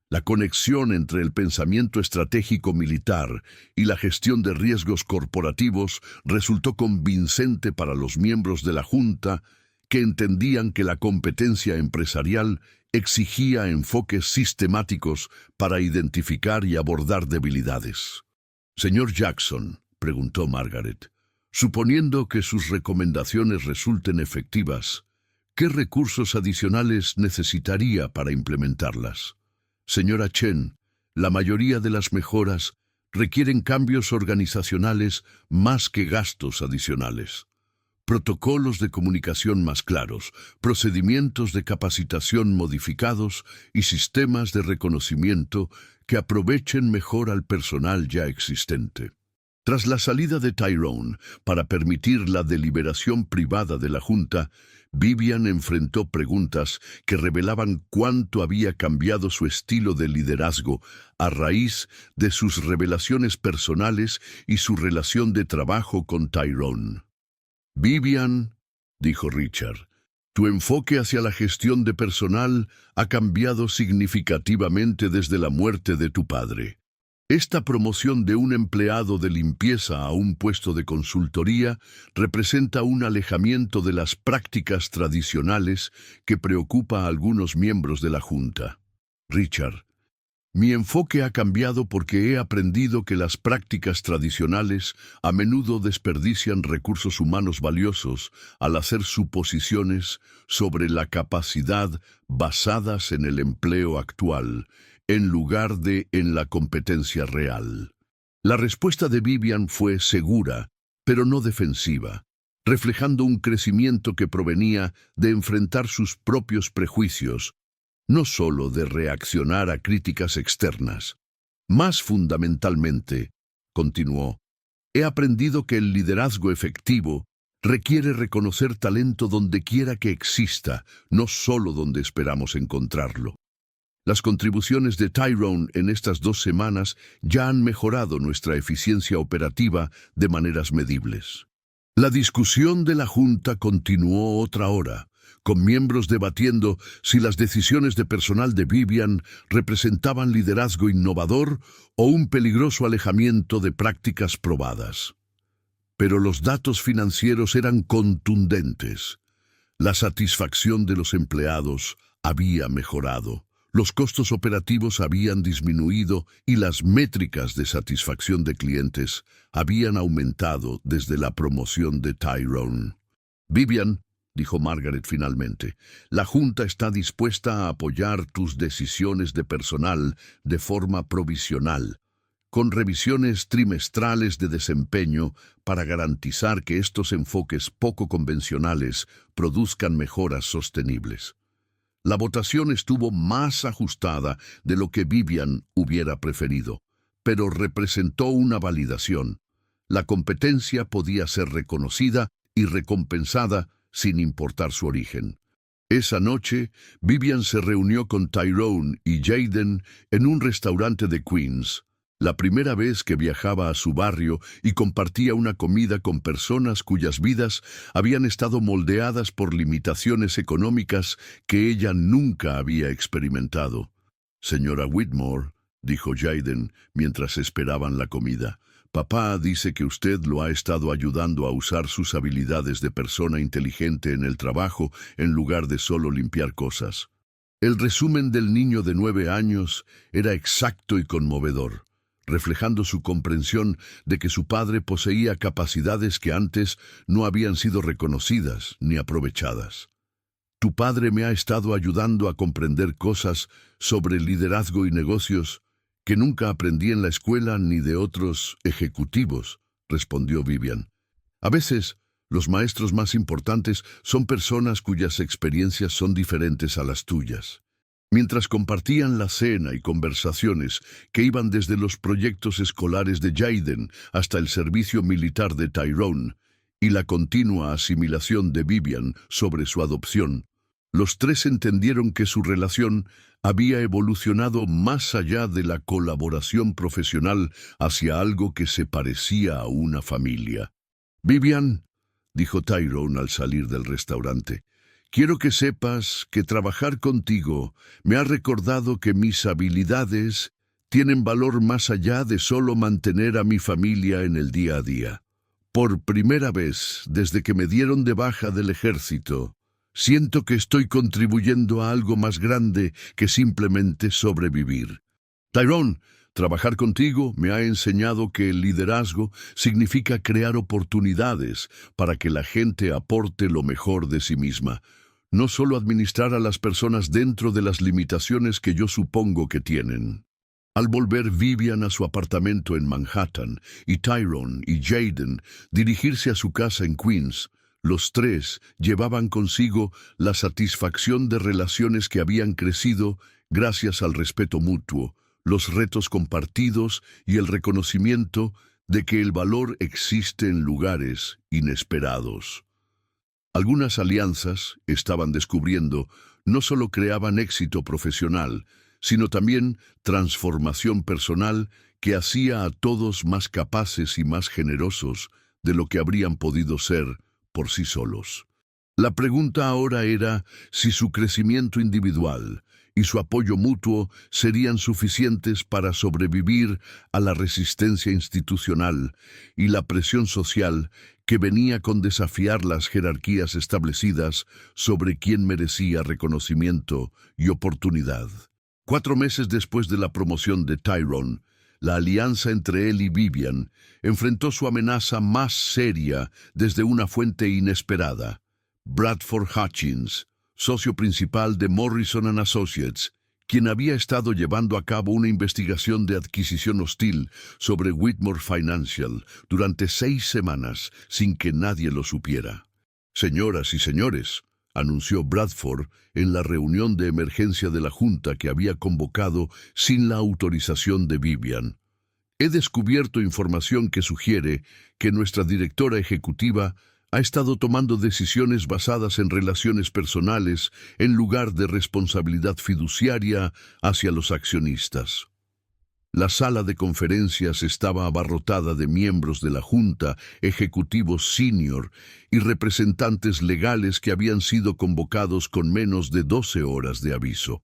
La conexión entre el pensamiento estratégico militar y la gestión de riesgos corporativos resultó convincente para los miembros de la Junta, que entendían que la competencia empresarial exigía enfoques sistemáticos para identificar y abordar debilidades. «Señor Jackson», preguntó Margaret, «suponiendo que sus recomendaciones resulten efectivas, ¿qué recursos adicionales necesitaría para implementarlas?» «Señora Chen, la mayoría de las mejoras requieren cambios organizacionales más que gastos adicionales. Protocolos de comunicación más claros, procedimientos de capacitación modificados y sistemas de reconocimiento que aprovechen mejor al personal ya existente». Tras la salida de Tyrone para permitir la deliberación privada de la Junta, Vivian enfrentó preguntas que revelaban cuánto había cambiado su estilo de liderazgo a raíz de sus revelaciones personales y su relación de trabajo con Tyrone. Vivian, dijo Richard, tu enfoque hacia la gestión de personal ha cambiado significativamente desde la muerte de tu padre. Esta promoción de un empleado de limpieza a un puesto de consultoría representa un alejamiento de las prácticas tradicionales que preocupa a algunos miembros de la Junta. Richard, mi enfoque ha cambiado porque he aprendido que las prácticas tradicionales a menudo desperdician recursos humanos valiosos al hacer suposiciones sobre la capacidad basadas en el empleo actual, en lugar de en la competencia real. La respuesta de Vivian fue segura, pero no defensiva, reflejando un crecimiento que provenía de enfrentar sus propios prejuicios, no solo de reaccionar a críticas externas. Más fundamentalmente, continuó, he aprendido que el liderazgo efectivo requiere reconocer talento donde quiera que exista, no solo donde esperamos encontrarlo. Las contribuciones de Tyrone en estas 2 semanas ya han mejorado nuestra eficiencia operativa de maneras medibles. La discusión de la Junta continuó otra hora, con miembros debatiendo si las decisiones de personal de Vivian representaban liderazgo innovador o un peligroso alejamiento de prácticas probadas. Pero los datos financieros eran contundentes. La satisfacción de los empleados había mejorado. Los costos operativos habían disminuido y las métricas de satisfacción de clientes habían aumentado desde la promoción de Tyrone. Vivian, dijo Margaret finalmente, la Junta está dispuesta a apoyar tus decisiones de personal de forma provisional, con revisiones trimestrales de desempeño para garantizar que estos enfoques poco convencionales produzcan mejoras sostenibles. La votación estuvo más ajustada de lo que Vivian hubiera preferido, pero representó una validación. La competencia podía ser reconocida y recompensada sin importar su origen. Esa noche, Vivian se reunió con Tyrone y Jaden en un restaurante de Queens, la primera vez que viajaba a su barrio y compartía una comida con personas cuyas vidas habían estado moldeadas por limitaciones económicas que ella nunca había experimentado. Señora Whitmore, dijo Jaden mientras esperaban la comida, papá dice que usted lo ha estado ayudando a usar sus habilidades de persona inteligente en el trabajo en lugar de solo limpiar cosas. El resumen del niño de 9 años era exacto y conmovedor, reflejando su comprensión de que su padre poseía capacidades que antes no habían sido reconocidas ni aprovechadas. Tu padre me ha estado ayudando a comprender cosas sobre liderazgo y negocios que nunca aprendí en la escuela ni de otros ejecutivos, respondió Vivian. A veces, los maestros más importantes son personas cuyas experiencias son diferentes a las tuyas. Mientras compartían la cena y conversaciones que iban desde los proyectos escolares de Jaden hasta el servicio militar de Tyrone y la continua asimilación de Vivian sobre su adopción, los 3 entendieron que su relación había evolucionado más allá de la colaboración profesional hacia algo que se parecía a una familia. Vivian, dijo Tyrone al salir del restaurante, quiero que sepas que trabajar contigo me ha recordado que mis habilidades tienen valor más allá de solo mantener a mi familia en el día a día. Por primera vez desde que me dieron de baja del ejército, siento que estoy contribuyendo a algo más grande que simplemente sobrevivir. Tyrone, trabajar contigo me ha enseñado que el liderazgo significa crear oportunidades para que la gente aporte lo mejor de sí misma, no solo administrar a las personas dentro de las limitaciones que yo supongo que tienen. Al volver Vivian a su apartamento en Manhattan y Tyrone y Jaden dirigirse a su casa en Queens, los 3 llevaban consigo la satisfacción de relaciones que habían crecido gracias al respeto mutuo, los retos compartidos y el reconocimiento de que el valor existe en lugares inesperados. Algunas alianzas, estaban descubriendo, no solo creaban éxito profesional, sino también transformación personal que hacía a todos más capaces y más generosos de lo que habrían podido ser por sí solos. La pregunta ahora era si su crecimiento individual y su apoyo mutuo serían suficientes para sobrevivir a la resistencia institucional y la presión social que venía con desafiar las jerarquías establecidas sobre quién merecía reconocimiento y oportunidad. 4 meses después de la promoción de Tyrone, la alianza entre él y Vivian enfrentó su amenaza más seria desde una fuente inesperada. Bradford Hutchins, socio principal de Morrison & Associates, quien había estado llevando a cabo una investigación de adquisición hostil sobre Whitmore Financial durante 6 semanas sin que nadie lo supiera. «Señoras y señores», anunció Bradford en la reunión de emergencia de la Junta que había convocado sin la autorización de Vivian. «He descubierto información que sugiere que nuestra directora ejecutiva ha estado tomando decisiones basadas en relaciones personales en lugar de responsabilidad fiduciaria hacia los accionistas». La sala de conferencias estaba abarrotada de miembros de la Junta, ejecutivos senior y representantes legales que habían sido convocados con menos de 12 horas de aviso.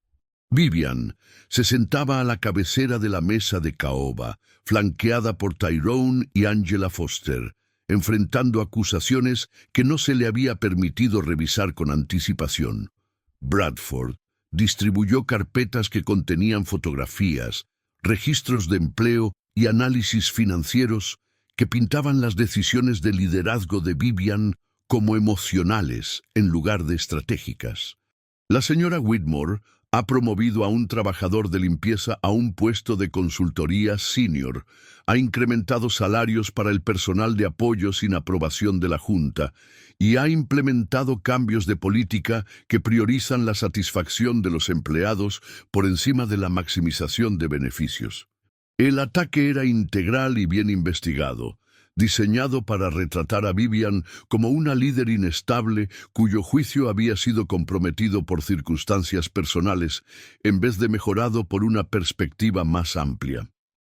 Vivian se sentaba a la cabecera de la mesa de caoba, flanqueada por Tyrone y Angela Foster, enfrentando acusaciones que no se le había permitido revisar con anticipación. Bradford distribuyó carpetas que contenían fotografías, registros de empleo y análisis financieros que pintaban las decisiones de liderazgo de Vivian como emocionales en lugar de estratégicas. La señora Whitmore ha promovido a un trabajador de limpieza a un puesto de consultoría senior, ha incrementado salarios para el personal de apoyo sin aprobación de la Junta y ha implementado cambios de política que priorizan la satisfacción de los empleados por encima de la maximización de beneficios. El ataque era integral y bien investigado, diseñado para retratar a Vivian como una líder inestable cuyo juicio había sido comprometido por circunstancias personales en vez de mejorado por una perspectiva más amplia.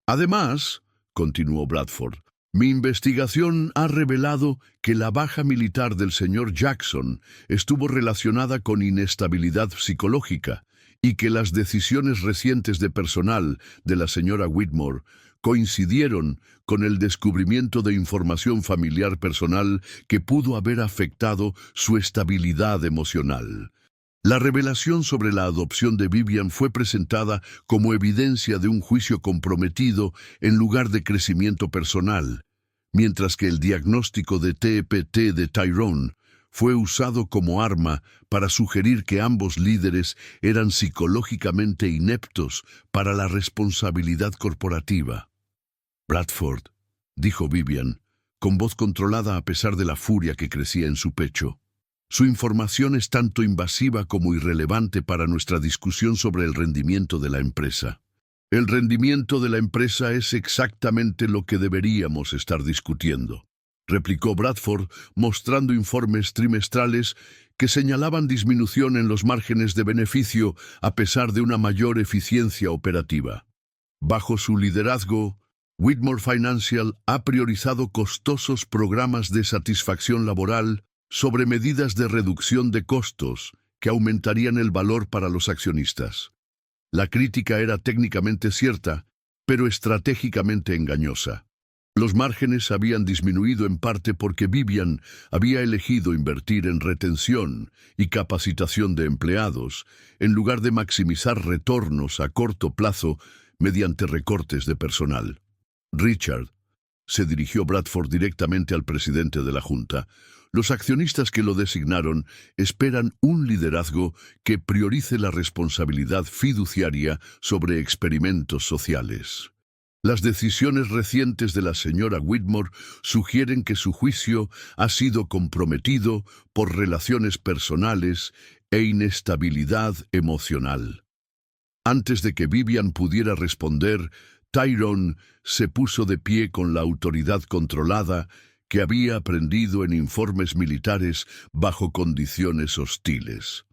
Además, continuó Bradford, mi investigación ha revelado que la baja militar del señor Jackson estuvo relacionada con inestabilidad psicológica y que las decisiones recientes de personal de la señora Whitmore coincidieron con el descubrimiento de información familiar personal que pudo haber afectado su estabilidad emocional. La revelación sobre la adopción de Vivian fue presentada como evidencia de un juicio comprometido en lugar de crecimiento personal, mientras que el diagnóstico de TPT de Tyrone fue usado como arma para sugerir que ambos líderes eran psicológicamente ineptos para la responsabilidad corporativa. «Bradford», dijo Vivian, con voz controlada a pesar de la furia que crecía en su pecho, «su información es tanto invasiva como irrelevante para nuestra discusión sobre el rendimiento de la empresa». «El rendimiento de la empresa es exactamente lo que deberíamos estar discutiendo», replicó Bradford, mostrando informes trimestrales que señalaban disminución en los márgenes de beneficio a pesar de una mayor eficiencia operativa. Bajo su liderazgo, Whitmore Financial ha priorizado costosos programas de satisfacción laboral sobre medidas de reducción de costos que aumentarían el valor para los accionistas. La crítica era técnicamente cierta, pero estratégicamente engañosa. Los márgenes habían disminuido en parte porque Vivian había elegido invertir en retención y capacitación de empleados, en lugar de maximizar retornos a corto plazo mediante recortes de personal. «Richard», se dirigió Bradford directamente al presidente de la Junta, «los accionistas que lo designaron esperan un liderazgo que priorice la responsabilidad fiduciaria sobre experimentos sociales». Las decisiones recientes de la señora Whitmore sugieren que su juicio ha sido comprometido por relaciones personales e inestabilidad emocional. Antes de que Vivian pudiera responder, Tyrone se puso de pie con la autoridad controlada que había aprendido en informes militares bajo condiciones hostiles.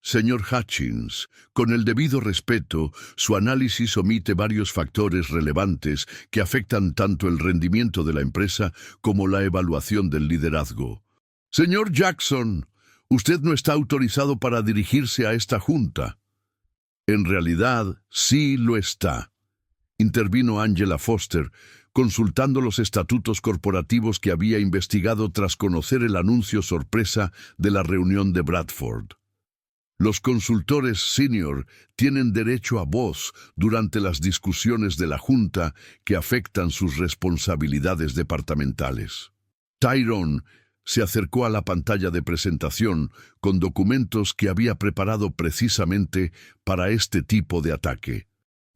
Señor Hutchins, con el debido respeto, su análisis omite varios factores relevantes que afectan tanto el rendimiento de la empresa como la evaluación del liderazgo. Señor Jackson, usted no está autorizado para dirigirse a esta junta. En realidad, sí lo está, intervino Angela Foster, consultando los estatutos corporativos que había investigado tras conocer el anuncio sorpresa de la reunión de Bradford. Los consultores senior tienen derecho a voz durante las discusiones de la Junta que afectan sus responsabilidades departamentales. Tyrone se acercó a la pantalla de presentación con documentos que había preparado precisamente para este tipo de ataque.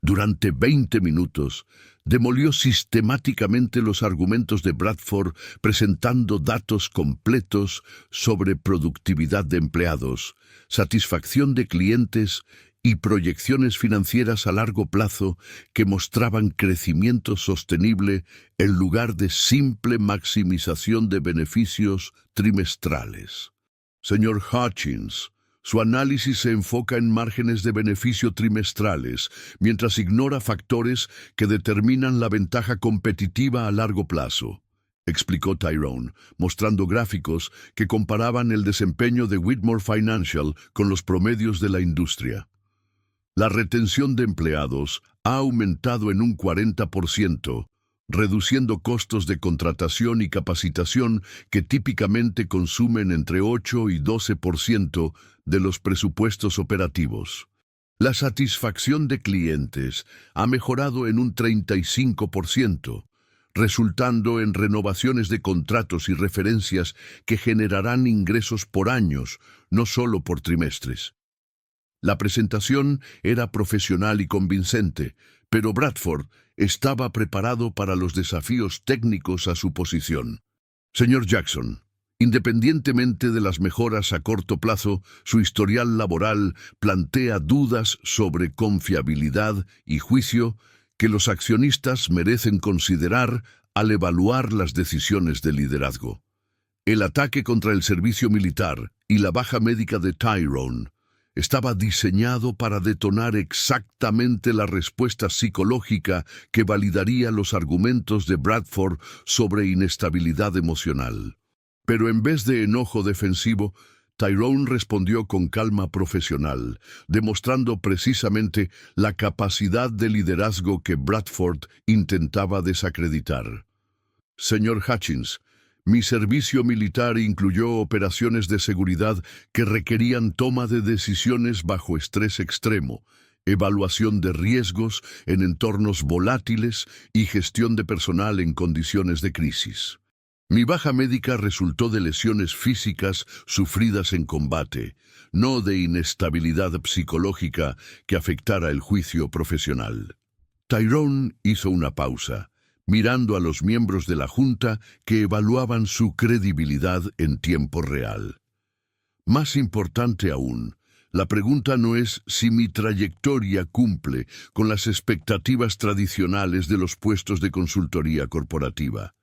Durante 20 minutos, demolió sistemáticamente los argumentos de Bradford presentando datos completos sobre productividad de empleados, satisfacción de clientes y proyecciones financieras a largo plazo que mostraban crecimiento sostenible en lugar de simple maximización de beneficios trimestrales. Señor Hutchins, su análisis se enfoca en márgenes de beneficio trimestrales, mientras ignora factores que determinan la ventaja competitiva a largo plazo, explicó Tyrone, mostrando gráficos que comparaban el desempeño de Whitmore Financial con los promedios de la industria. La retención de empleados ha aumentado en un 40%, reduciendo costos de contratación y capacitación que típicamente consumen entre 8 y 12% de los presupuestos operativos. La satisfacción de clientes ha mejorado en un 35%, resultando en renovaciones de contratos y referencias que generarán ingresos por años, no solo por trimestres. La presentación era profesional y convincente, pero Bradford estaba preparado para los desafíos técnicos a su posición. Señor Jackson, independientemente de las mejoras a corto plazo, su historial laboral plantea dudas sobre confiabilidad y juicio que los accionistas merecen considerar al evaluar las decisiones de liderazgo. El ataque contra el servicio militar y la baja médica de Tyrone estaba diseñado para detonar exactamente la respuesta psicológica que validaría los argumentos de Bradford sobre inestabilidad emocional. Pero en vez de enojo defensivo, Tyrone respondió con calma profesional, demostrando precisamente la capacidad de liderazgo que Bradford intentaba desacreditar. Señor Hutchins, mi servicio militar incluyó operaciones de seguridad que requerían toma de decisiones bajo estrés extremo, evaluación de riesgos en entornos volátiles y gestión de personal en condiciones de crisis. Mi baja médica resultó de lesiones físicas sufridas en combate, no de inestabilidad psicológica que afectara el juicio profesional. Tyrone hizo una pausa, mirando a los miembros de la Junta que evaluaban su credibilidad en tiempo real. Más importante aún, la pregunta no es si mi trayectoria cumple con las expectativas tradicionales de los puestos de consultoría corporativa.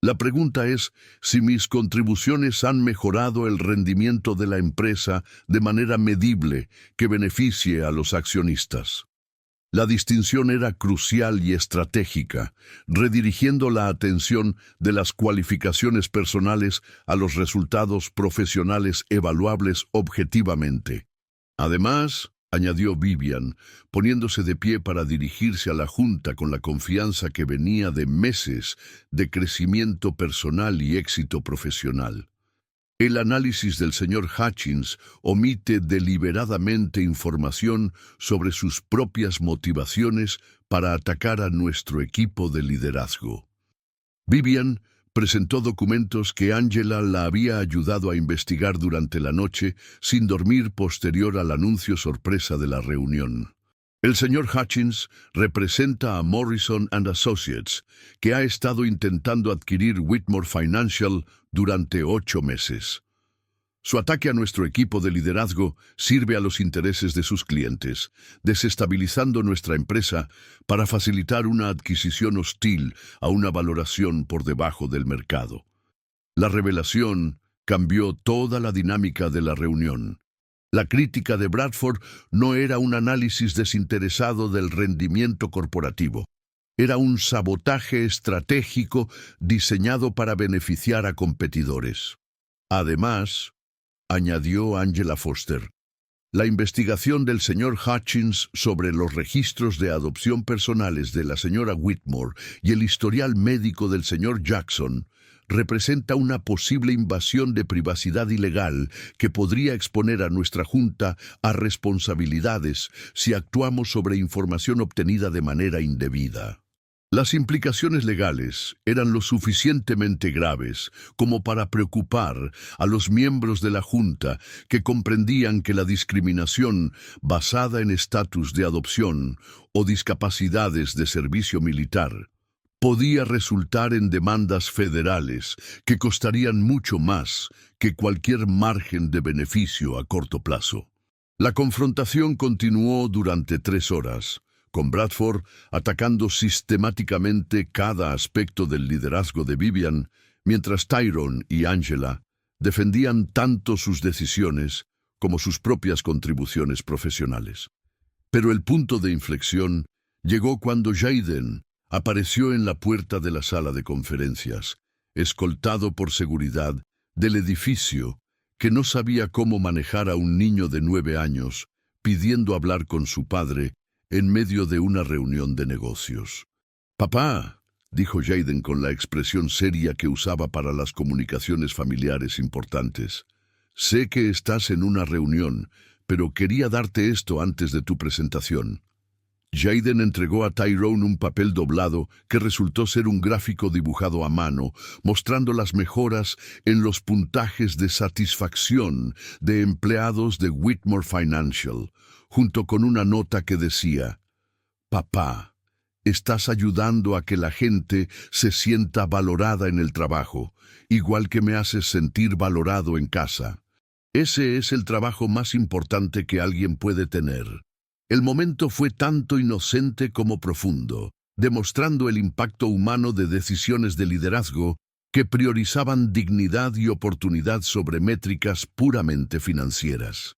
La pregunta es si mis contribuciones han mejorado el rendimiento de la empresa de manera medible que beneficie a los accionistas. La distinción era crucial y estratégica, redirigiendo la atención de las cualificaciones personales a los resultados profesionales evaluables objetivamente. Además, añadió Vivian, poniéndose de pie para dirigirse a la Junta con la confianza que venía de meses de crecimiento personal y éxito profesional. El análisis del señor Hutchins omite deliberadamente información sobre sus propias motivaciones para atacar a nuestro equipo de liderazgo. Vivian presentó documentos que Angela la había ayudado a investigar durante la noche sin dormir posterior al anuncio sorpresa de la reunión. El señor Hutchins representa a Morrison & Associates, que ha estado intentando adquirir Whitmore Financial durante 8 meses. Su ataque a nuestro equipo de liderazgo sirve a los intereses de sus clientes, desestabilizando nuestra empresa para facilitar una adquisición hostil a una valoración por debajo del mercado. La revelación cambió toda la dinámica de la reunión. La crítica de Bradford no era un análisis desinteresado del rendimiento corporativo. Era un sabotaje estratégico diseñado para beneficiar a competidores. Además, añadió Angela Foster, la investigación del señor Hutchins sobre los registros de adopción personales de la señora Whitmore y el historial médico del señor Jackson representa una posible invasión de privacidad ilegal que podría exponer a nuestra Junta a responsabilidades si actuamos sobre información obtenida de manera indebida. Las implicaciones legales eran lo suficientemente graves como para preocupar a los miembros de la Junta que comprendían que la discriminación basada en estatus de adopción o discapacidades de servicio militar podía resultar en demandas federales que costarían mucho más que cualquier margen de beneficio a corto plazo. La confrontación continuó durante 3 horas, con Bradford atacando sistemáticamente cada aspecto del liderazgo de Vivian, mientras Tyrone y Angela defendían tanto sus decisiones como sus propias contribuciones profesionales. Pero el punto de inflexión llegó cuando Jaden apareció en la puerta de la sala de conferencias, escoltado por seguridad del edificio, que no sabía cómo manejar a un niño de 9 años, pidiendo hablar con su padre en medio de una reunión de negocios. «Papá», dijo Jaden con la expresión seria que usaba para las comunicaciones familiares importantes, «sé que estás en una reunión, pero quería darte esto antes de tu presentación». Jaden entregó a Tyrone un papel doblado que resultó ser un gráfico dibujado a mano, mostrando las mejoras en los puntajes de satisfacción de empleados de Whitmore Financial, junto con una nota que decía: «Papá, estás ayudando a que la gente se sienta valorada en el trabajo, igual que me haces sentir valorado en casa. Ese es el trabajo más importante que alguien puede tener». El momento fue tanto inocente como profundo, demostrando el impacto humano de decisiones de liderazgo que priorizaban dignidad y oportunidad sobre métricas puramente financieras.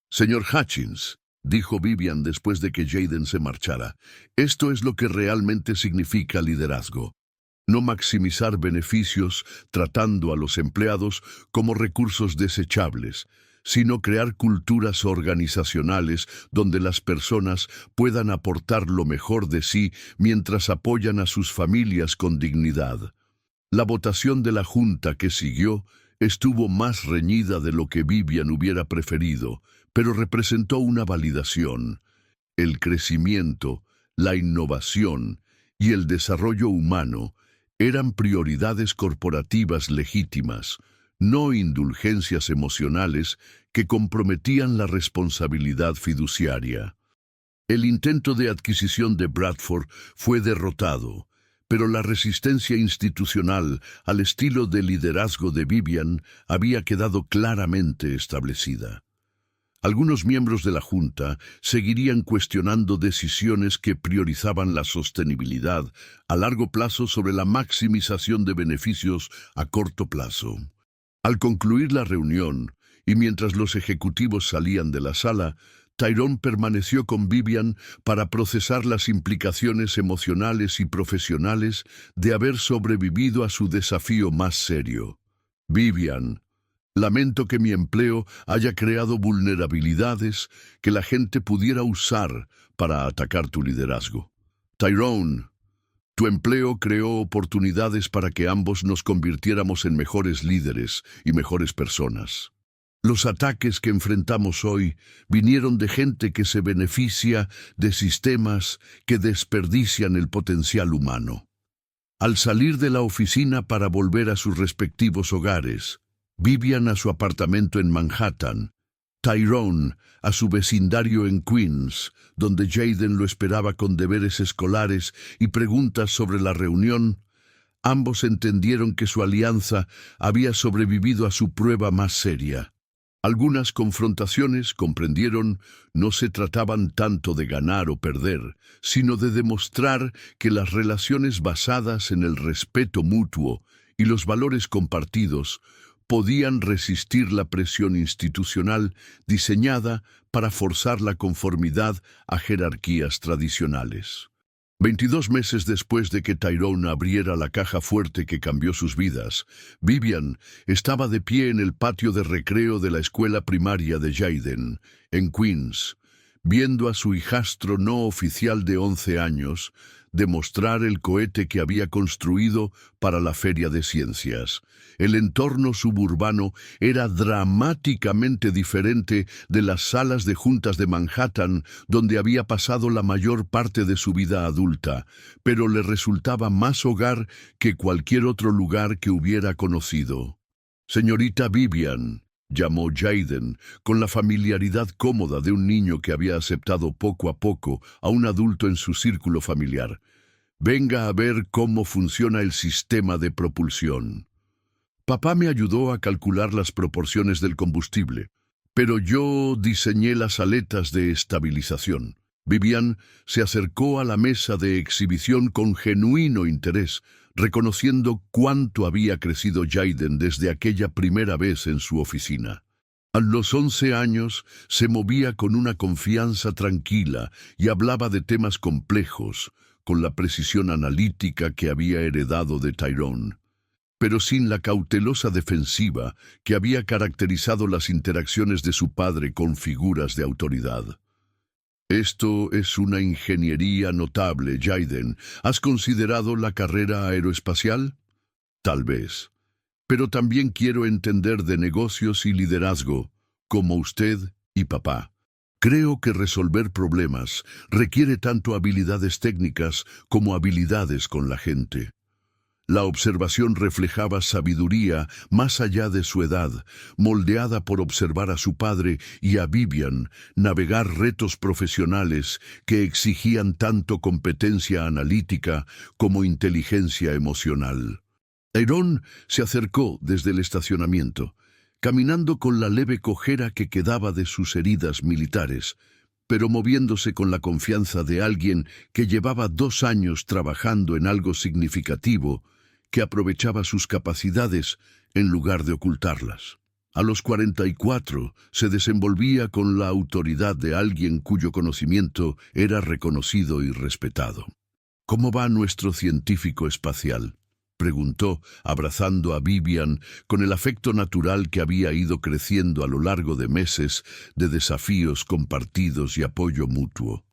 «Señor Hutchins», dijo Vivian después de que Jaden se marchara, «esto es lo que realmente significa liderazgo. No maximizar beneficios tratando a los empleados como recursos desechables, sino crear culturas organizacionales donde las personas puedan aportar lo mejor de sí mientras apoyan a sus familias con dignidad». La votación de la Junta que siguió estuvo más reñida de lo que Vivian hubiera preferido, pero representó una validación. El crecimiento, la innovación y el desarrollo humano eran prioridades corporativas legítimas, no indulgencias emocionales que comprometían la responsabilidad fiduciaria. El intento de adquisición de Bradford fue derrotado, pero la resistencia institucional al estilo de liderazgo de Vivian había quedado claramente establecida. Algunos miembros de la Junta seguirían cuestionando decisiones que priorizaban la sostenibilidad a largo plazo sobre la maximización de beneficios a corto plazo. Al concluir la reunión, y mientras los ejecutivos salían de la sala, Tyrone permaneció con Vivian para procesar las implicaciones emocionales y profesionales de haber sobrevivido a su desafío más serio. «Vivian, lamento que mi empleo haya creado vulnerabilidades que la gente pudiera usar para atacar tu liderazgo. Tyrone, tu empleo creó oportunidades para que ambos nos convirtiéramos en mejores líderes y mejores personas. Los ataques que enfrentamos hoy vinieron de gente que se beneficia de sistemas que desperdician el potencial humano». Al salir de la oficina para volver a sus respectivos hogares, Vivian a su apartamento en Manhattan, Tyrone a su vecindario en Queens, donde Jaden lo esperaba con deberes escolares y preguntas sobre la reunión, ambos entendieron que su alianza había sobrevivido a su prueba más seria. Algunas confrontaciones, comprendieron, no se trataban tanto de ganar o perder, sino de demostrar que las relaciones basadas en el respeto mutuo y los valores compartidos podían resistir la presión institucional diseñada para forzar la conformidad a jerarquías tradicionales. 22 meses después de que Tyrone abriera la caja fuerte que cambió sus vidas, Vivian estaba de pie en el patio de recreo de la escuela primaria de Jayden, en Queens, viendo a su hijastro no oficial de 11 años demostrar el cohete que había construido para la Feria de Ciencias. El entorno suburbano era dramáticamente diferente de las salas de juntas de Manhattan, donde había pasado la mayor parte de su vida adulta, pero le resultaba más hogar que cualquier otro lugar que hubiera conocido. «Señorita Vivian», llamó Jayden, con la familiaridad cómoda de un niño que había aceptado poco a poco a un adulto en su círculo familiar. «Venga a ver cómo funciona el sistema de propulsión. Papá me ayudó a calcular las proporciones del combustible, pero yo diseñé las aletas de estabilización». Vivian se acercó a la mesa de exhibición con genuino interés, reconociendo cuánto había crecido Jayden desde aquella primera vez en su oficina. A los 11 años se movía con una confianza tranquila y hablaba de temas complejos, con la precisión analítica que había heredado de Tyrone, pero sin la cautelosa defensiva que había caracterizado las interacciones de su padre con figuras de autoridad. «Esto es una ingeniería notable, Jayden. ¿Has considerado la carrera aeroespacial? Tal vez. Pero también quiero entender de negocios y liderazgo, como usted y papá. Creo que resolver problemas requiere tanto habilidades técnicas como habilidades con la gente». La observación reflejaba sabiduría más allá de su edad, moldeada por observar a su padre y a Vivian navegar retos profesionales que exigían tanto competencia analítica como inteligencia emocional. Tyrone se acercó desde el estacionamiento, caminando con la leve cojera que quedaba de sus heridas militares, pero moviéndose con la confianza de alguien que llevaba 2 años trabajando en algo significativo, que aprovechaba sus capacidades en lugar de ocultarlas. A los 44 se desenvolvía con la autoridad de alguien cuyo conocimiento era reconocido y respetado. «¿Cómo va nuestro científico espacial?», preguntó, abrazando a Vivian con el afecto natural que había ido creciendo a lo largo de meses de desafíos compartidos y apoyo mutuo.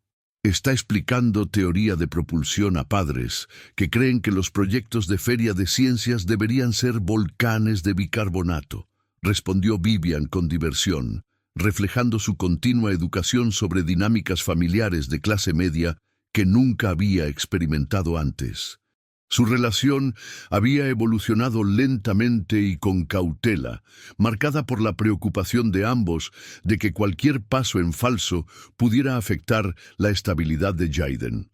«Está explicando teoría de propulsión a padres que creen que los proyectos de Feria de Ciencias deberían ser volcanes de bicarbonato», respondió Vivian con diversión, reflejando su continua educación sobre dinámicas familiares de clase media que nunca había experimentado antes. Su relación había evolucionado lentamente y con cautela, marcada por la preocupación de ambos de que cualquier paso en falso pudiera afectar la estabilidad de Jayden.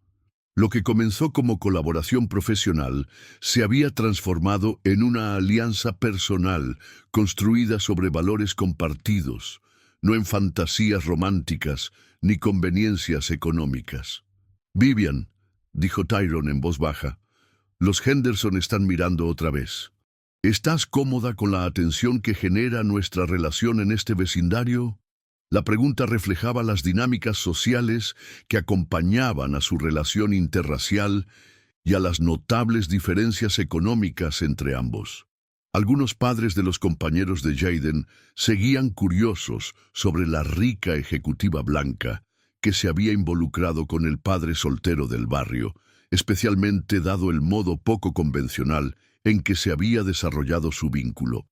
Lo que comenzó como colaboración profesional se había transformado en una alianza personal construida sobre valores compartidos, no en fantasías románticas ni conveniencias económicas. «Vivian», dijo Tyrone en voz baja, «los Henderson están mirando otra vez. ¿Estás cómoda con la atención que genera nuestra relación en este vecindario?» La pregunta reflejaba las dinámicas sociales que acompañaban a su relación interracial y a las notables diferencias económicas entre ambos. Algunos padres de los compañeros de Jayden seguían curiosos sobre la rica ejecutiva blanca que se había involucrado con el padre soltero del barrio, especialmente dado el modo poco convencional en que se había desarrollado su vínculo.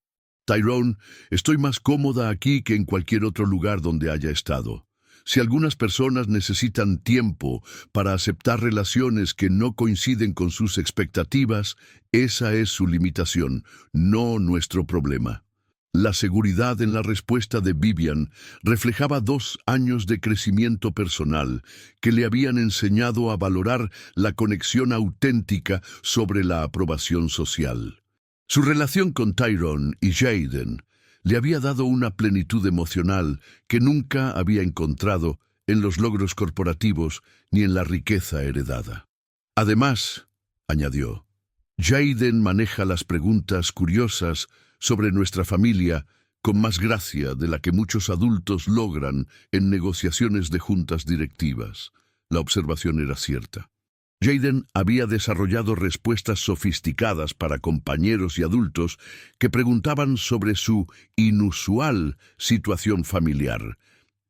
«Tyrone, estoy más cómoda aquí que en cualquier otro lugar donde haya estado. Si algunas personas necesitan tiempo para aceptar relaciones que no coinciden con sus expectativas, esa es su limitación, no nuestro problema». La seguridad en la respuesta de Vivian reflejaba 2 años de crecimiento personal que le habían enseñado a valorar la conexión auténtica sobre la aprobación social. Su relación con Tyrone y Jayden le había dado una plenitud emocional que nunca había encontrado en los logros corporativos ni en la riqueza heredada. «Además», añadió, Jaden maneja las preguntas curiosas sobre nuestra familia con más gracia de la que muchos adultos logran en negociaciones de juntas directivas. La observación era cierta. Jaden había desarrollado respuestas sofisticadas para compañeros y adultos que preguntaban sobre su inusual situación familiar,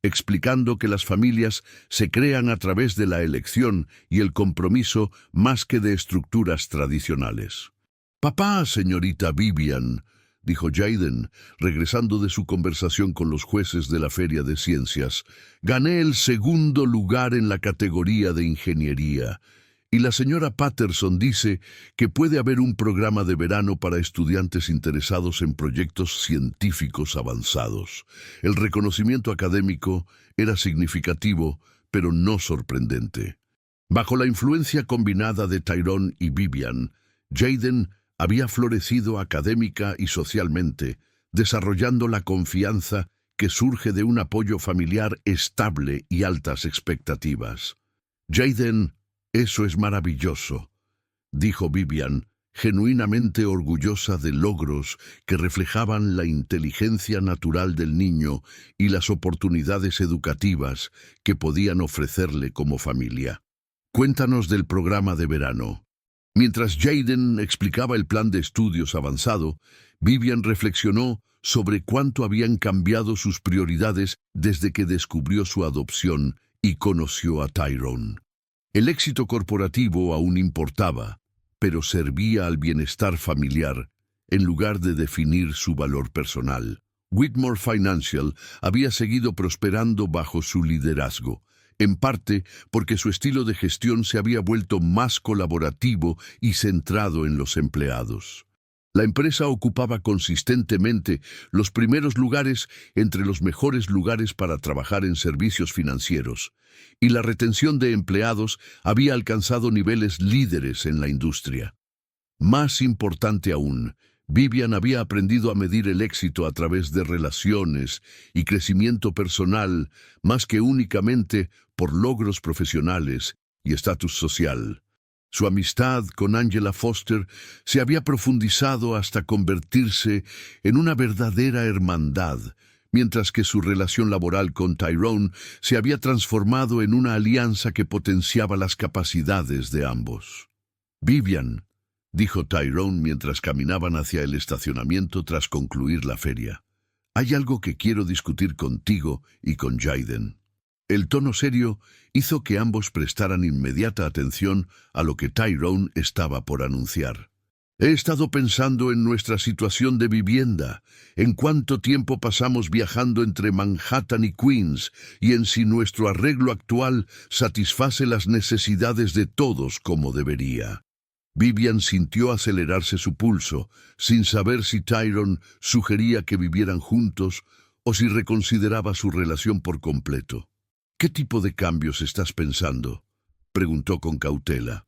explicando que las familias se crean a través de la elección y el compromiso más que de estructuras tradicionales. «Papá, señorita Vivian», dijo Jaden, regresando de su conversación con los jueces de la Feria de Ciencias, «gané el segundo lugar en la categoría de ingeniería. Y la señora Patterson dice que puede haber un programa de verano para estudiantes interesados en proyectos científicos avanzados». El reconocimiento académico era significativo, pero no sorprendente. Bajo la influencia combinada de Tyrone y Vivian, Jaden había florecido académica y socialmente, desarrollando la confianza que surge de un apoyo familiar estable y altas expectativas. «Jaden, eso es maravilloso», dijo Vivian, genuinamente orgullosa de logros que reflejaban la inteligencia natural del niño y las oportunidades educativas que podían ofrecerle como familia. «Cuéntanos del programa de verano». Mientras Jaden explicaba el plan de estudios avanzado, Vivian reflexionó sobre cuánto habían cambiado sus prioridades desde que descubrió su adopción y conoció a Tyrone. El éxito corporativo aún importaba, pero servía al bienestar familiar en lugar de definir su valor personal. Whitmore Financial había seguido prosperando bajo su liderazgo, en parte porque su estilo de gestión se había vuelto más colaborativo y centrado en los empleados. La empresa ocupaba consistentemente los primeros lugares entre los mejores lugares para trabajar en servicios financieros, y la retención de empleados había alcanzado niveles líderes en la industria. Más importante aún, Vivian había aprendido a medir el éxito a través de relaciones y crecimiento personal, más que únicamente por logros profesionales y estatus social. Su amistad con Angela Foster se había profundizado hasta convertirse en una verdadera hermandad, mientras que su relación laboral con Tyrone se había transformado en una alianza que potenciaba las capacidades de ambos. «Vivian», dijo Tyrone mientras caminaban hacia el estacionamiento tras concluir la feria, «hay algo que quiero discutir contigo y con Jaden». El tono serio hizo que ambos prestaran inmediata atención a lo que Tyrone estaba por anunciar. «He estado pensando en nuestra situación de vivienda, en cuánto tiempo pasamos viajando entre Manhattan y Queens, y en si nuestro arreglo actual satisface las necesidades de todos como debería». Vivian sintió acelerarse su pulso, sin saber si Tyrone sugería que vivieran juntos o si reconsideraba su relación por completo. «¿Qué tipo de cambios estás pensando?», preguntó con cautela.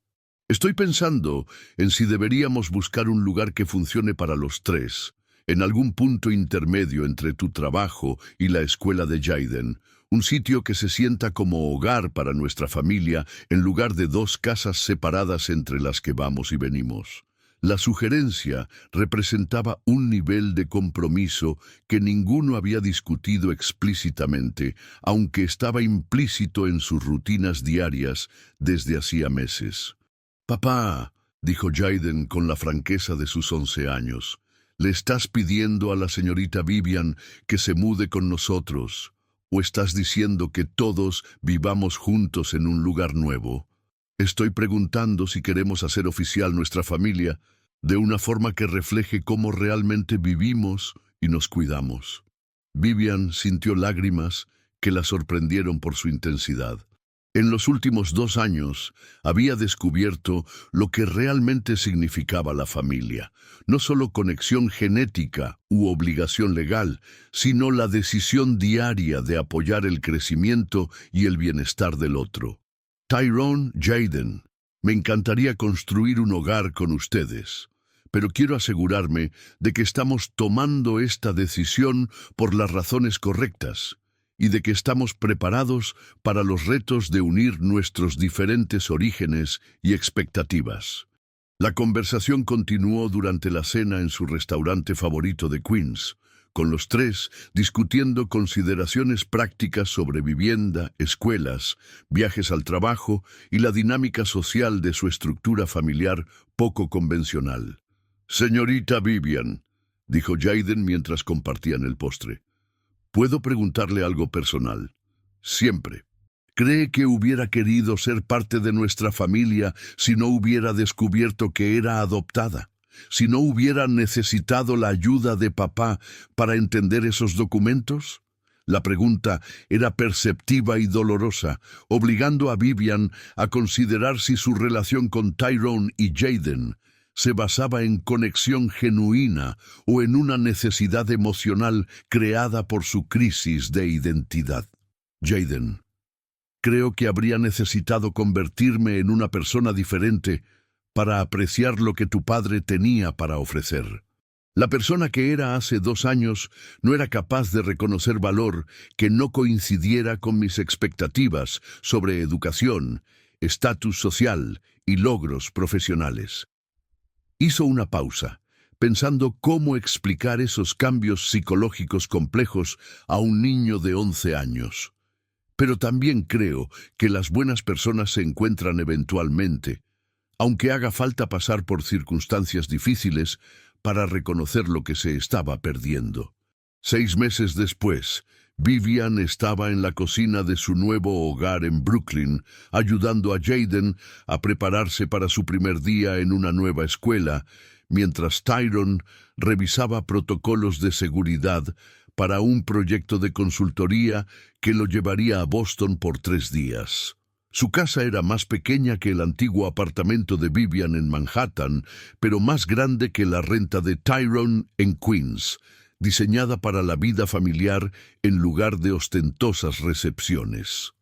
«Estoy pensando en si deberíamos buscar un lugar que funcione para los tres, en algún punto intermedio entre tu trabajo y la escuela de Jaden, un sitio que se sienta como hogar para nuestra familia en lugar de dos casas separadas entre las que vamos y venimos». La sugerencia representaba un nivel de compromiso que ninguno había discutido explícitamente, aunque estaba implícito en sus rutinas diarias desde hacía meses. «Papá», dijo Jaden con la franqueza de sus 11 años, «¿le estás pidiendo a la señorita Vivian que se mude con nosotros? ¿O estás diciendo que todos vivamos juntos en un lugar nuevo? Estoy preguntando si queremos hacer oficial nuestra familia de una forma que refleje cómo realmente vivimos y nos cuidamos». Vivian sintió lágrimas que la sorprendieron por su intensidad. En los últimos 2 años había descubierto lo que realmente significaba la familia, no solo conexión genética u obligación legal, sino la decisión diaria de apoyar el crecimiento y el bienestar del otro. «Tyrone, Jaden, me encantaría construir un hogar con ustedes, pero quiero asegurarme de que estamos tomando esta decisión por las razones correctas y de que estamos preparados para los retos de unir nuestros diferentes orígenes y expectativas». La conversación continuó durante la cena en su restaurante favorito de Queens, con los tres discutiendo consideraciones prácticas sobre vivienda, escuelas, viajes al trabajo y la dinámica social de su estructura familiar poco convencional. «Señorita Vivian», dijo Jayden mientras compartían el postre, «¿puedo preguntarle algo personal?» «Siempre». ¿Cree que hubiera querido ser parte de nuestra familia si no hubiera descubierto que era adoptada? ¿Si no hubiera necesitado la ayuda de papá para entender esos documentos? La pregunta era perceptiva y dolorosa, obligando a Vivian a considerar si su relación con Tyrone y Jayden se basaba en conexión genuina o en una necesidad emocional creada por su crisis de identidad. Jayden: «Creo que habría necesitado convertirme en una persona diferente para apreciar lo que tu padre tenía para ofrecer. La persona que era hace 2 años no era capaz de reconocer valor que no coincidiera con mis expectativas sobre educación, estatus social y logros profesionales». Hizo una pausa, pensando cómo explicar esos cambios psicológicos complejos a un niño de 11 años. «Pero también creo que las buenas personas se encuentran eventualmente, aunque haga falta pasar por circunstancias difíciles para reconocer lo que se estaba perdiendo». 6 meses después, Vivian estaba en la cocina de su nuevo hogar en Brooklyn, ayudando a Jayden a prepararse para su primer día en una nueva escuela, mientras Tyrone revisaba protocolos de seguridad para un proyecto de consultoría que lo llevaría a Boston por 3 días. Su casa era más pequeña que el antiguo apartamento de Vivian en Manhattan, pero más grande que la renta de Tyrone en Queens, diseñada para la vida familiar en lugar de ostentosas recepciones.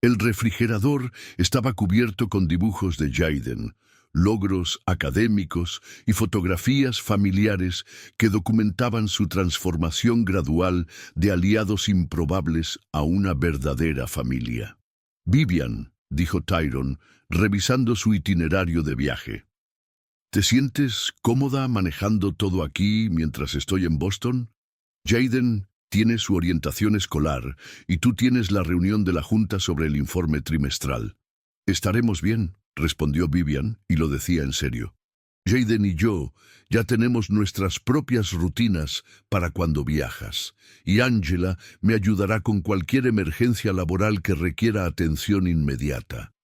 El refrigerador estaba cubierto con dibujos de Jayden, logros académicos y fotografías familiares que documentaban su transformación gradual de aliados improbables a una verdadera familia. «Vivian», dijo Tyrone, revisando su itinerario de viaje, «¿te sientes cómoda manejando todo aquí mientras estoy en Boston? Jayden tiene su orientación escolar y tú tienes la reunión de la junta sobre el informe trimestral». «Estaremos bien», respondió Vivian, y lo decía en serio. «Jayden y yo ya tenemos nuestras propias rutinas para cuando viajas, y Angela me ayudará con cualquier emergencia laboral que requiera atención inmediata».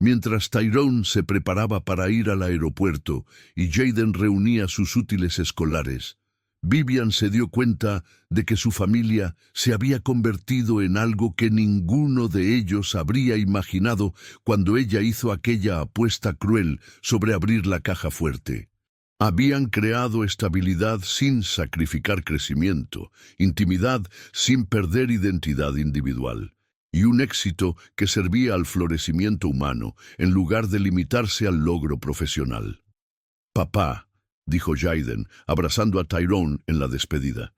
Mientras Tyrone se preparaba para ir al aeropuerto y Jayden reunía sus útiles escolares, Vivian se dio cuenta de que su familia se había convertido en algo que ninguno de ellos habría imaginado cuando ella hizo aquella apuesta cruel sobre abrir la caja fuerte. Habían creado estabilidad sin sacrificar crecimiento, intimidad sin perder identidad individual, y un éxito que servía al florecimiento humano en lugar de limitarse al logro profesional. «Papá», dijo Jayden, abrazando a Tyrone en la despedida,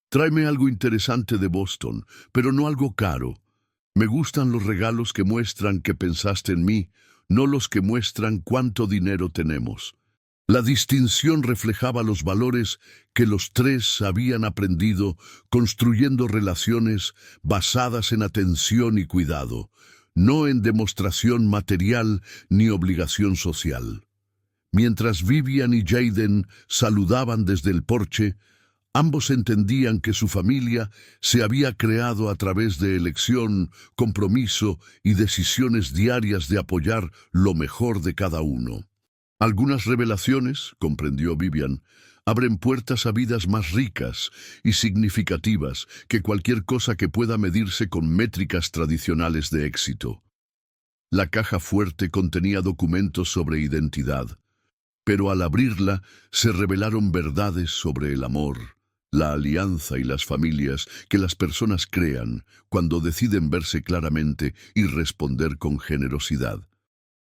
«tráeme algo interesante de Boston, pero no algo caro. Me gustan los regalos que muestran que pensaste en mí, no los que muestran cuánto dinero tenemos». La distinción reflejaba los valores que los tres habían aprendido construyendo relaciones basadas en atención y cuidado, no en demostración material ni obligación social. Mientras Vivian y Jayden saludaban desde el porche, ambos entendían que su familia se había creado a través de elección, compromiso y decisiones diarias de apoyar lo mejor de cada uno. Algunas revelaciones, comprendió Vivian, abren puertas a vidas más ricas y significativas que cualquier cosa que pueda medirse con métricas tradicionales de éxito. La caja fuerte contenía documentos sobre identidad, pero al abrirla se revelaron verdades sobre el amor, la alianza y las familias que las personas crean cuando deciden verse claramente y responder con generosidad.